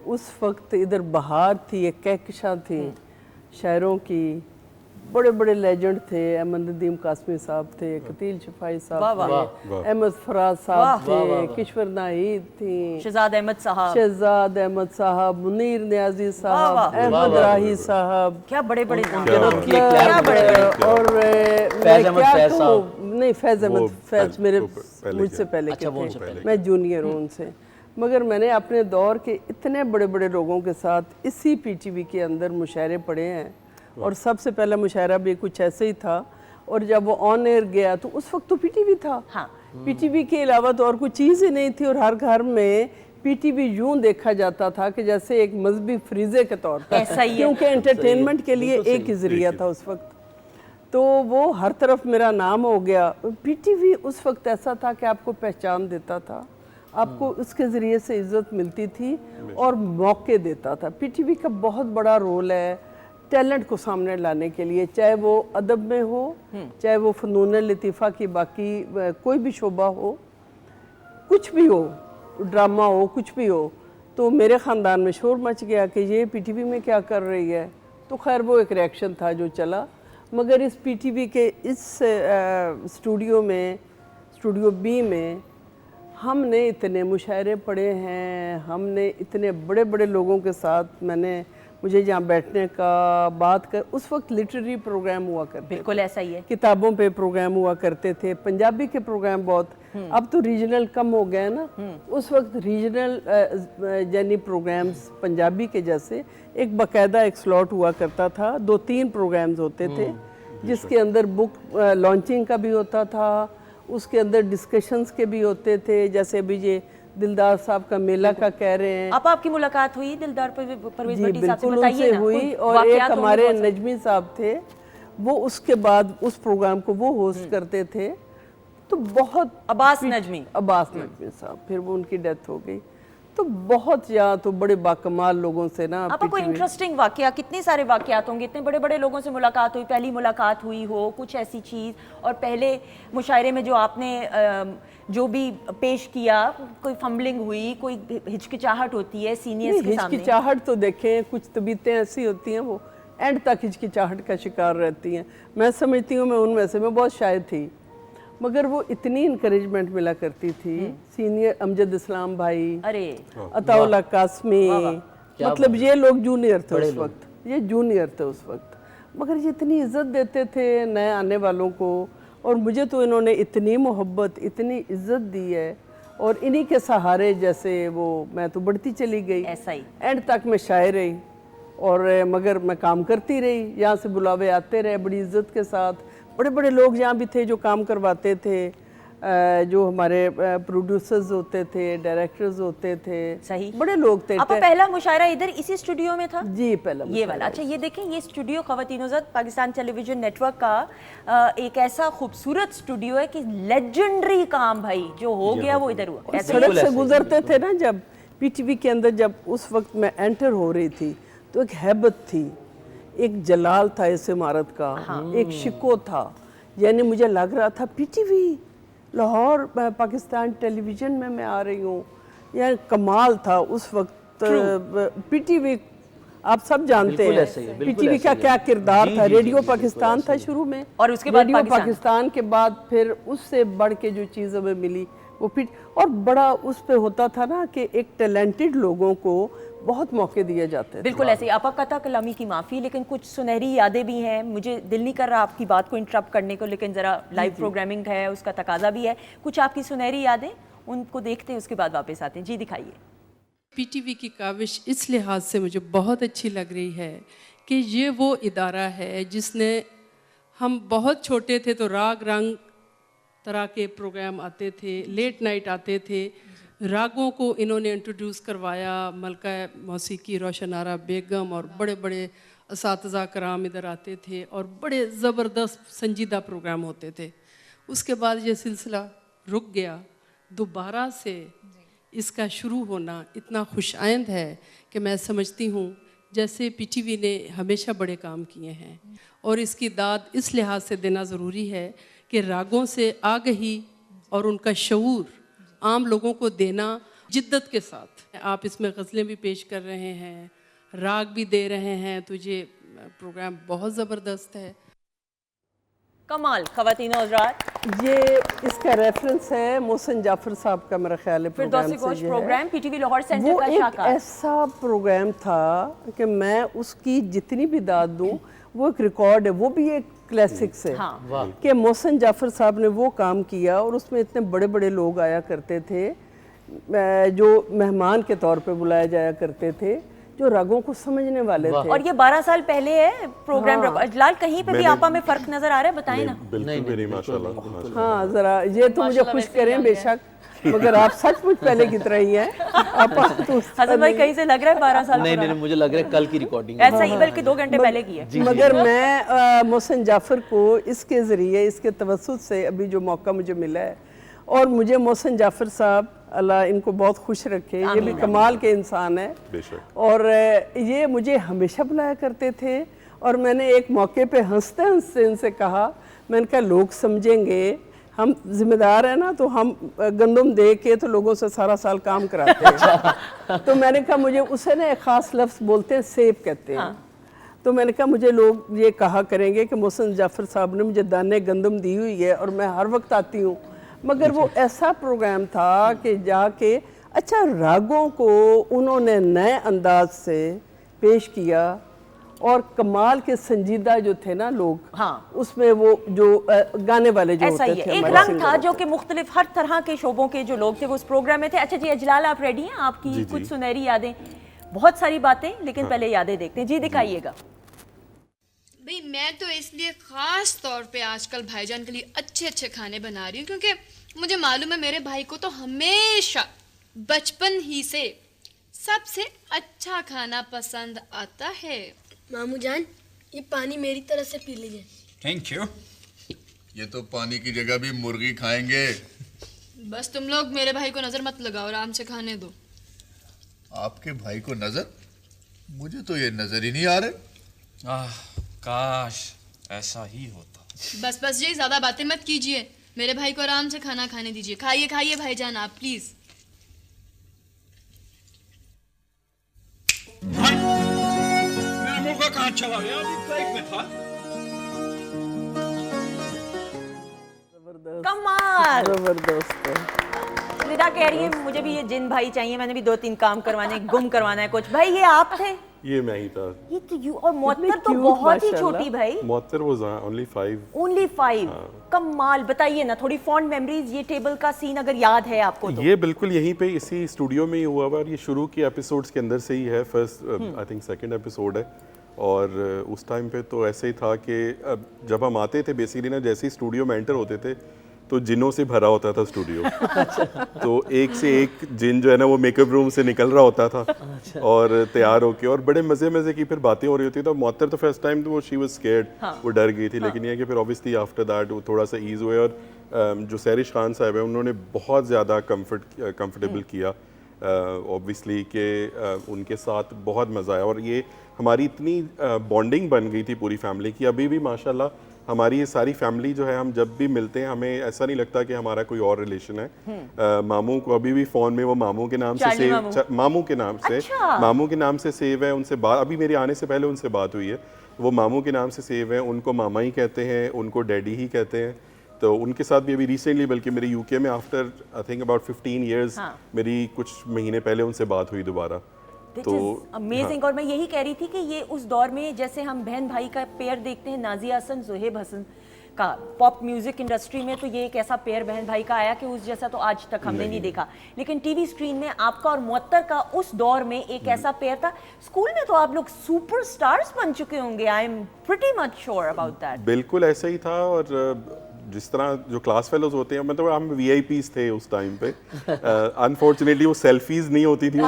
Speaker 2: उस वक्त इधर बहार थी, एक कहकशां थी शायरों की। बड़े बड़े लेजेंड थे, अहमद नदीम कासमी साहब थे, कतील शफाई साहब थे, अहमद फराज साहब थे, किश्वर नाहिद थी,
Speaker 1: शहजाद अहमद साहब,
Speaker 2: शहजाद अहमद साहब, मुनीर नियाजी साहब, अहमद राही साहब,
Speaker 1: क्या बड़े बड़े
Speaker 2: और मैं क्या कहूँ, नहीं फैज़ अहमद, फैज़ मेरे मुझसे पहले के थे, मैं जूनियर हूँ उनसे। मगर मैंने अपने दौर के इतने बड़े बड़े लोगों के साथ इसी पीटीवी के अंदर मुशायरे पढ़े हैं, और सबसे पहला मुशायरा भी कुछ ऐसे ही था। और जब वो ऑन एयर गया तो उस वक्त तो पीटीवी था,
Speaker 1: हाँ।
Speaker 2: पीटीवी के अलावा तो और कोई चीज़ ही नहीं थी, और हर घर में पीटीवी यूं देखा जाता था कि जैसे एक मजहबी फ्रीजे के तौर पर,
Speaker 1: ऐसा ही है।
Speaker 2: क्योंकि एंटरटेनमेंट के लिए एक ही जरिया था उस वक्त। तो वो हर तरफ मेरा नाम हो गया। पीटीवी उस वक्त ऐसा था कि आपको पहचान देता था, आपको उसके ज़रिए से इज़्ज़त मिलती थी और मौके देता था। पीटीवी का बहुत बड़ा रोल है टैलेंट को सामने लाने के लिए, चाहे वो अदब में हो, चाहे वो फ़नून लतीफ़ा की बाकी कोई भी शोबा हो, कुछ भी हो, ड्रामा हो, कुछ भी हो। तो मेरे ख़ानदान में शोर मच गया कि ये पीटीवी में क्या कर रही है। तो खैर वो एक रिएक्शन था जो चला। मगर इस पीटीवी के इस स्टूडियो में, स्टूडियो बी में हमने इतने मुशायरे पढ़े हैं, हमने इतने बड़े बड़े लोगों के साथ, मुझे जहाँ बैठने का बात कर, उस वक्त लिटरेरी प्रोग्राम हुआ करते,
Speaker 1: बिल्कुल ऐसा ही है,
Speaker 2: किताबों पे प्रोग्राम हुआ करते थे, पंजाबी के प्रोग्राम बहुत, अब तो रीजनल कम हो गए ना। उस वक्त रीजनल यानी प्रोग्राम्स पंजाबी के जैसे एक बाकायदा एक स्लॉट हुआ करता था, 2-3 प्रोग्राम्स होते थे, जिसके अंदर बुक लॉन्चिंग का भी होता था, उसके अंदर डिस्कशंस के भी होते थे। जैसे अभी ये दिलदार साहब का मेला का कह रहे हैं,
Speaker 1: आपकी मुलाकात हुई दिलदार परवेज
Speaker 2: जी
Speaker 1: भट्टी साहब से?
Speaker 2: बिल्कुल
Speaker 1: बताइए
Speaker 2: उनसे
Speaker 1: ना,
Speaker 2: हुई। और एक
Speaker 1: वाकयात
Speaker 2: हमारे
Speaker 1: होंगे बहुत
Speaker 2: नजमी साहब थे, वो उसके बाद उस प्रोग्राम को वो होस्ट करते थे। तो बहुत
Speaker 1: अब्बास नजमी
Speaker 2: साहब, फिर वो उनकी डेथ हो गई। तो बहुत यहाँ तो बड़े बाकमाल लोगों से ना।
Speaker 1: आपका कोई इंटरेस्टिंग वाकया, कितने सारे वाकयात होंगे, इतने बड़े बड़े लोगों से मुलाकात हुई, पहली मुलाकात हुई हो कुछ ऐसी चीज़, और पहले मुशायरे में जो आपने जो भी पेश किया, कोई फंबलिंग हुई, कोई हिचकिचाहट होती है सीनियर्स के सामने?
Speaker 2: हिचकिचाहट तो देखें, कुछ तबीयतें ऐसी होती हैं वो एंड तक हिचकिचाहट का शिकार रहती हैं। मैं समझती हूँ मैं उनमें से, मैं बहुत शायद थी, मगर वो इतनी इंकरेजमेंट मिला करती थी। सीनियर अमजद इस्लाम भाई,
Speaker 1: अरे
Speaker 2: अताउल्ला कासमी, मतलब ये लोग जूनियर थे उस वक्त, ये जूनियर थे उस वक्त, मगर ये इतनी इज्जत देते थे नए आने वालों को। और मुझे तो इन्होंने इतनी मोहब्बत, इतनी इज्जत दी है, और इन्हीं के सहारे जैसे वो मैं तो बढ़ती चली गई।
Speaker 1: ऐसा ही
Speaker 2: एंड तक मैं शायर रही, और मगर मैं काम करती रही, यहाँ से बुलावे आते रहे बड़ी इज्जत के साथ। बड़े बड़े लोग यहाँ भी थे जो काम करवाते थे, जो हमारे प्रोड्यूसर्स होते थे, डायरेक्टर्स होते थे,
Speaker 1: सही
Speaker 2: बड़े लोग थे।
Speaker 1: आपका पहला मुशायरा इधर इसी स्टूडियो में था?
Speaker 2: जी पहला
Speaker 1: ये वाला। अच्छा ये देखें, ये स्टूडियो ख़वातीन-ओ-ज़द पाकिस्तान टेलीविजन नेटवर्क का एक ऐसा खूबसूरत स्टूडियो है कि लेजेंडरी काम भाई जो हो गया वो इधर हुआ।
Speaker 2: सड़क से गुजरते थे ना जब पीटीवी के अंदर, जब उस वक्त मैं एंटर हो रही थी तो एक हैबत थी, एक जलाल था इस इमारत का, एक शिको था, यानी मुझे लग रहा था पीटीवी लाहौर पाकिस्तान टेलीविज़न में मैं आ रही हूँ। यह कमाल था उस वक्त। पीटीवी आप सब जानते हैं पीटीवी का क्या किरदार था। रेडियो पाकिस्तान था शुरू में,
Speaker 1: और उसके बाद
Speaker 2: रेडियो पाकिस्तान के बाद फिर उससे बढ़ के जो चीज़ हमें मिली वो और बड़ा उस पे होता था ना कि एक टैलेंटेड लोगों को बहुत मौके दिए जाते थे।
Speaker 1: बिल्कुल ऐसे ही। आपा कथा कलामी की माफ़ी, लेकिन कुछ सुनहरी यादें भी हैं। मुझे दिल नहीं कर रहा आपकी बात को इंटरप्ट करने को, लेकिन ज़रा लाइव प्रोग्रामिंग है, उसका तकाजा भी है। कुछ आपकी सुनहरी यादें, उनको देखते हैं, उसके बाद वापस आते हैं। जी दिखाइए।
Speaker 8: पीटीवी की काविश इस लिहाज से मुझे बहुत अच्छी लग रही है कि ये वो इदारा है जिसने, हम बहुत छोटे थे तो राग रंग तरह के प्रोग्राम आते थे, लेट नाइट आते थे, रागों को इन्होंने इंट्रोड्यूस करवाया। मलका मौसीकी रोशन आरा बेगम और बड़े बड़े असातिज़ा कराम इधर आते थे और बड़े ज़बरदस्त संजीदा प्रोग्राम होते थे। उसके बाद ये सिलसिला रुक गया। दोबारा से इसका शुरू होना इतना खुशाइंद है कि मैं समझती हूँ जैसे पीटीवी ने हमेशा बड़े काम किए हैं, और इसकी दाद इस लिहाज से देना ज़रूरी है कि रागों से आगही और उनका शऊर आम लोगों को देना जिद्दत के साथ। आप इसमें गज़लें भी पेश कर रहे हैं, राग भी दे रहे हैं, तुझे प्रोग्राम बहुत ज़बरदस्त है।
Speaker 1: कमाल। ख़वातीन और हज़रात,
Speaker 2: ये इसका रेफरेंस है मोहसिन जाफर साहब का, मेरा ख्याल है प्रोग्राम
Speaker 1: फिरदौसी
Speaker 2: से
Speaker 1: गोश्त
Speaker 2: ये है।
Speaker 1: प्रोग्राम पीटीवी लाहौर सेंटर
Speaker 2: वो
Speaker 1: का
Speaker 2: एक
Speaker 1: शाखा।
Speaker 2: ऐसा प्रोग्राम था कि मैं उसकी जितनी भी दाद दूं वो एक रिकॉर्ड है, वो भी एक क्लासिक से
Speaker 1: हाँ।
Speaker 2: कि मोहसिन जाफर साहब ने वो काम किया और उसमें इतने बड़े बड़े लोग आया करते थे जो मेहमान के तौर पे बुलाए जाया करते थे, जो रागों को समझने वाले थे।
Speaker 1: और ये 12 साल पहले है प्रोग्राम।
Speaker 2: हाँ।
Speaker 1: अजलाल, कहीं पे भी आपा में फर्क नजर आ रहा है? बताएं ना।
Speaker 3: बिल्कुल भी नहीं, माशाल्लाह।
Speaker 2: हाँ, जरा ये तो मुझे खुश करें बेशक, मगर आप सचमुच पहले की तरह ही हैं। आपा तो
Speaker 1: हसन भाई कहीं से लग रहा है 12 साल
Speaker 5: नहीं
Speaker 1: पुराना।
Speaker 5: नहीं, मुझे लग रहा है कल की रिकॉर्डिंग
Speaker 1: ऐसा ही, बल्कि 2 घंटे पहले की है।
Speaker 2: मगर मैं मोहसिन जाफर को इसके ज़रिए, इसके तवस्सुत से अभी जो मौका मुझे मिला है, और मुझे मोहसिन जाफर साहब अल्लाह इनको बहुत खुश रखे, ये भी कमाल के इंसान है
Speaker 3: बेशक।
Speaker 2: और ये मुझे हमेशा बुलाया करते थे। और मैंने एक मौके पे हंसते हंसते इनसे कहा, मैंने कहा लोग समझेंगे हम जिम्मेदार हैं ना, तो हम गंदम दे के तो लोगों से सारा साल काम कराते हैं। तो मैंने कहा मुझे उसे ना एक ख़ास लफ्ज़ बोलते हैं, सेब कहते हैं। तो मैंने कहा मुझे लोग ये कहा करेंगे कि मोहसिन जाफर साहब ने मुझे दाने गंदम दी हुई है और मैं हर वक्त आती हूँ। मगर वो ऐसा प्रोग्राम था कि जाके अच्छा रागों को उन्होंने नए अंदाज से पेश किया और कमाल के संजीदा जो थे ना लोग,
Speaker 1: हाँ।
Speaker 2: उसमें वो जो गाने वाले जो
Speaker 1: ऐसा
Speaker 2: होते
Speaker 1: ही है,
Speaker 2: थे
Speaker 1: एक
Speaker 2: हमारे
Speaker 1: रंग
Speaker 2: सिंगर
Speaker 1: था
Speaker 2: होते
Speaker 1: जो कि मुख्तलिफ हर तरह के शोबों के जो लोग थे वो उस प्रोग्राम में थे। अच्छा जी अजलाल, आप रेडी हैं? आपकी
Speaker 3: जी,
Speaker 1: कुछ
Speaker 3: जी।
Speaker 1: सुनहरी यादें, बहुत सारी बातें, लेकिन पहले यादें देखते हैं। जी दिखाइएगा।
Speaker 9: भाई मैं तो इसलिए ख़ास तौर पे आजकल भाईजान के लिए अच्छे अच्छे खाने बना रही हूँ क्योंकि मुझे मालूम है मेरे भाई को तो हमेशा बचपन ही से सबसे अच्छा खाना पसंद आता है।
Speaker 10: मामू जान, ये पानी मेरी तरफ से पी लीजिए।
Speaker 11: Thank you. ये तो पानी की जगह भी मुर्गी खाएंगे।
Speaker 9: बस तुम लोग मेरे भाई को नज़र मत लगाओ, आराम से खाने दो।
Speaker 11: आपके भाई को नजर? मुझे तो ये नजर ही नहीं आ रहे।
Speaker 12: काश ऐसा ही होता।
Speaker 9: बस बस जी, ज़्यादा बातें मत कीजिए, मेरे भाई को आराम से खाना खाने दीजिए। खाइए खाइए भाईजान आप प्लीज़।
Speaker 12: मेरा मुर्गा कहाँ चला गया? अभी फ्लाइट में था।
Speaker 1: कमाल।
Speaker 2: जबरदस्त है।
Speaker 1: निदा कह रही है मुझे भी ये जिन भाई चाहिए, मैंने भी 2-3 काम करवाने, गुम करवाना है कुछ। भाई ये आप थे?
Speaker 3: ये मैं ही था।
Speaker 1: ये तो यू और मोहत्तर तो
Speaker 2: cute
Speaker 1: बहुत ही
Speaker 2: माशाल्लाह।
Speaker 1: छोटी भाई।
Speaker 3: मोहत्तर वाज ओनली 5।
Speaker 1: ओनली 5। कमाल। बताइए ना थोड़ी फॉन्ड मेमोरीज, ये टेबल का सीन अगर याद है आपको तो।
Speaker 3: ये बिल्कुल यहीं पे इसी स्टूडियो में ही हुआ हुआ और ये शुरू के एपिसोड्स के अंदर से ही है। First I think second episode है। और उस टाइम पे तो ऐसे ही था कि जब हम आते थे बेसिकली ना, जैसे ही स्टूडियो में एंटर होते थे तो जिनों से भरा होता था स्टूडियो। तो एक से एक जिन जो है ना वो मेकअप रूम से निकल रहा होता था और तैयार होके, और बड़े मज़े की फिर बातें हो रही होती। तो मुअत्तर तो फर्स्ट टाइम तो वो शी वाज स्केर्ड, वो डर गई थी। लेकिन ये कि फिर ऑब्वियसली आफ्टर दैट वो थोड़ा सा ईज़ हुए और जो सैरिश खान साहब है उन्होंने बहुत ज़्यादा कंफर्टेबल किया ऑब्वियसली कि उनके साथ बहुत मज़ा आया। और ये हमारी इतनी बॉन्डिंग बन गई थी पूरी फैमिली की। अभी भी माशाल्लाह हमारी ये सारी फैमिली जो है, हम जब भी मिलते हैं हमें ऐसा नहीं लगता कि हमारा कोई और रिलेशन है। मामू को अभी भी फ़ोन में वो मामू के नाम से सेव, मामू के नाम से, मामू के नाम से सेव है। उनसे बात, अभी मेरे आने से पहले उनसे बात हुई है, वो मामू के नाम से सेव है। उनको मामा ही कहते हैं, उनको डैडी ही कहते हैं। तो उनके साथ भी अभी रिसेंटली, बल्कि मेरे यूके में after I think about 15 years मेरी कुछ महीने पहले उनसे बात हुई दोबारा।
Speaker 1: तो अमेजिंग। और मैं यही कह रही थी कि ये उस दौर में जैसे हम बहन भाई का पेयर देखते हैं, नाजिया हसन ज़ुहैब हसन का पॉप म्यूजिक इंडस्ट्री में, तो ये एक ऐसा पेयर बहन भाई का आया कि उस जैसा तो आज तक हमने नहीं देखा। लेकिन टीवी स्क्रीन में आपका और मुअत्तर का उस दौर में एक ऐसा पेयर था। स्कूल में तो आप लोग सुपरस्टार्स बन चुके होंगे, I am pretty much sure about that.
Speaker 3: बिल्कुल ऐसा ही था। और जिस तरह जो क्लास फेलोज होते हैं, मतलब हम VIPs थे उस टाइम पे। अनफॉर्चुनेटली वो सेल्फीज नहीं होती थी,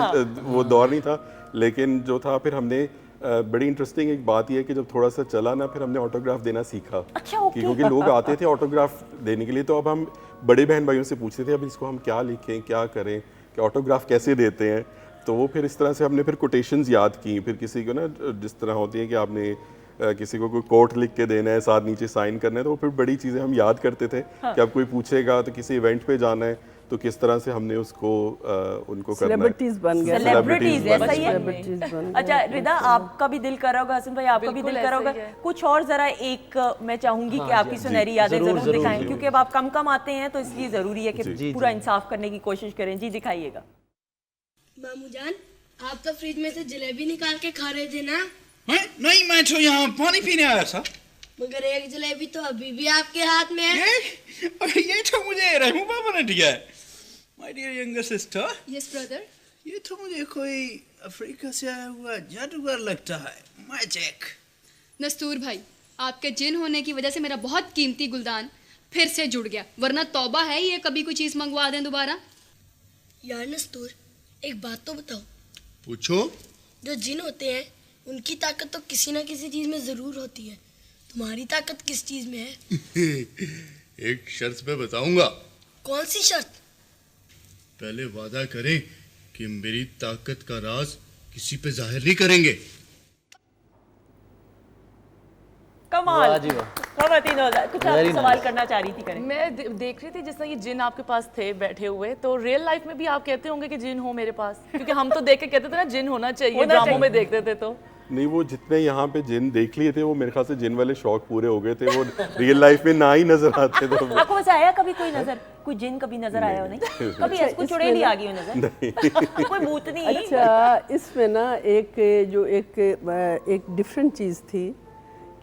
Speaker 3: वो दौर नहीं था। लेकिन जो था, फिर हमने बड़ी इंटरेस्टिंग एक बात यह है कि जब थोड़ा सा चला ना, फिर हमने ऑटोग्राफ देना सीखा। क्योंकि लोग आते थे ऑटोग्राफ देने के लिए, तो अब हम बड़े बहन भाइयों से पूछते थे अब इसको हम क्या लिखें, क्या करें, कि ऑटोग्राफ कैसे देते हैं। तो वो फिर इस तरह से हमने फिर कोटेशंस याद की। फिर किसी को ना जिस तरह होती है कि आपने किसी को कोई कोट लिख के देना है, साथ नीचे साइन करना है, तो फिर बड़ी चीज़ें हम याद करते थे कि अब कोई पूछेगा तो किसी इवेंट पे जाना है तो किस तरह से हमने उसको उनको करना है।
Speaker 2: सेलिब्रिटीज बन गए,
Speaker 1: सेलिब्रिटीज ऐसा ही है।
Speaker 2: Celebrities बन गए।
Speaker 1: अच्छा रिदा, आपका भी दिल कर रहा होगा, हसन भाई आपका भी दिल कर रहा होगा, कुछ और जरा एक मैं चाहूंगी कि आपकी सुनहरी यादें जरूर दिखाएं, क्योंकि अब आप कम कम आते हैं तो इसलिए जरूरी है कि पूरा इंसाफ करने की कोशिश करें। जी दिखाइएगा।
Speaker 10: मामू जान, आप तो फ्रिज में से जलेबी निकाल के खा रहे थे ना?
Speaker 12: नहीं, मैं तो यहाँ पानी पीने आया था।
Speaker 10: मगर एक जलेबी तो अभी भी आपके हाथ में है।
Speaker 12: ये तो मुझे रहमू बाबा ने दिया है। My dear younger sister.
Speaker 9: Yes brother.
Speaker 12: ये तो मुझे कोई अफ्रीका से आया हुआ जादूगर लगता है। मैजिक।
Speaker 9: नस्तूर भाई, आपके जिन होने की वजह से मेरा बहुत कीमती गुलदान फिर से जुड़ गया, वरना तौबा है ये कभी कोई चीज मंगवा दें दोबारा।
Speaker 10: यार नस्तूर, एक बात तो बताओ।
Speaker 11: पूछो।
Speaker 10: जो जिन होते हैं उनकी ताकत तो किसी ना किसी चीज में जरूर होती है। तुम्हारी ताकत किस चीज में है?
Speaker 11: एक शर्त पे बताऊंगा।
Speaker 10: कौन सी शर्त?
Speaker 11: पहले वादा करें कि मेरी ताकत का राज किसी पे जाहिर नहीं करेंगे।
Speaker 1: कमाल। खवातीनो, कुछ आप सवाल करना चाह रही थी, करें।
Speaker 4: मैं देख रही थी जिस तरह ये जिन आपके पास थे बैठे हुए, तो रियल लाइफ में भी आप कहते होंगे कि जिन हो मेरे पास, क्योंकि हम तो देख के कहते थे ना जिन होना चाहिए, ड्रामों में देखते थे। तो
Speaker 3: नहीं, वो जितने यहाँ पे जिन देख लिए थे वो मेरे ख्याल से जिन वाले शौक पूरे हो गए थे, वो रियल लाइफ में ना ही नजर आते थे।
Speaker 1: आपको वैसे आया कभी कोई नजर, कोई जिन कभी नजर आया हो? नहीं कभी ऐसे कोई चुड़ैल आ गई हो नजर? कोई भूतनी?
Speaker 2: अच्छा, इसमें ना एक डिफरेंट चीज़ थी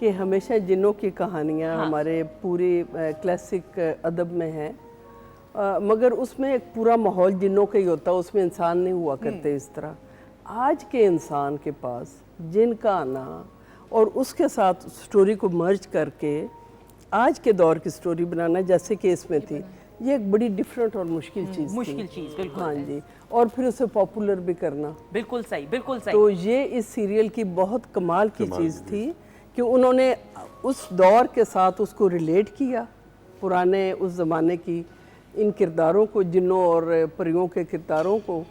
Speaker 2: कि हमेशा जिन्नों की कहानियाँ हमारे पूरे क्लासिक अदब में हैं, मगर उसमें एक पूरा माहौल जिन्नों का ही होता, उसमें इंसान नहीं हुआ करते इस तरह। आज के इंसान के पास जिन का आना और उसके साथ स्टोरी को मर्ज करके आज के दौर की स्टोरी बनाना जैसे कि इसमें थी, ये एक बड़ी डिफरेंट और मुश्किल चीज़
Speaker 1: बिल्कुल।
Speaker 2: हाँ जी, और फिर उसे पॉपुलर भी करना।
Speaker 1: बिल्कुल सही, बिल्कुल सही।
Speaker 2: तो ये इस सीरियल की बहुत कमाल की चीज़ थी कि उन्होंने उस दौर के साथ उसको रिलेट किया, पुराने उस ज़माने की इन किरदारों को, जिन्नों और परियों के किरदारों को,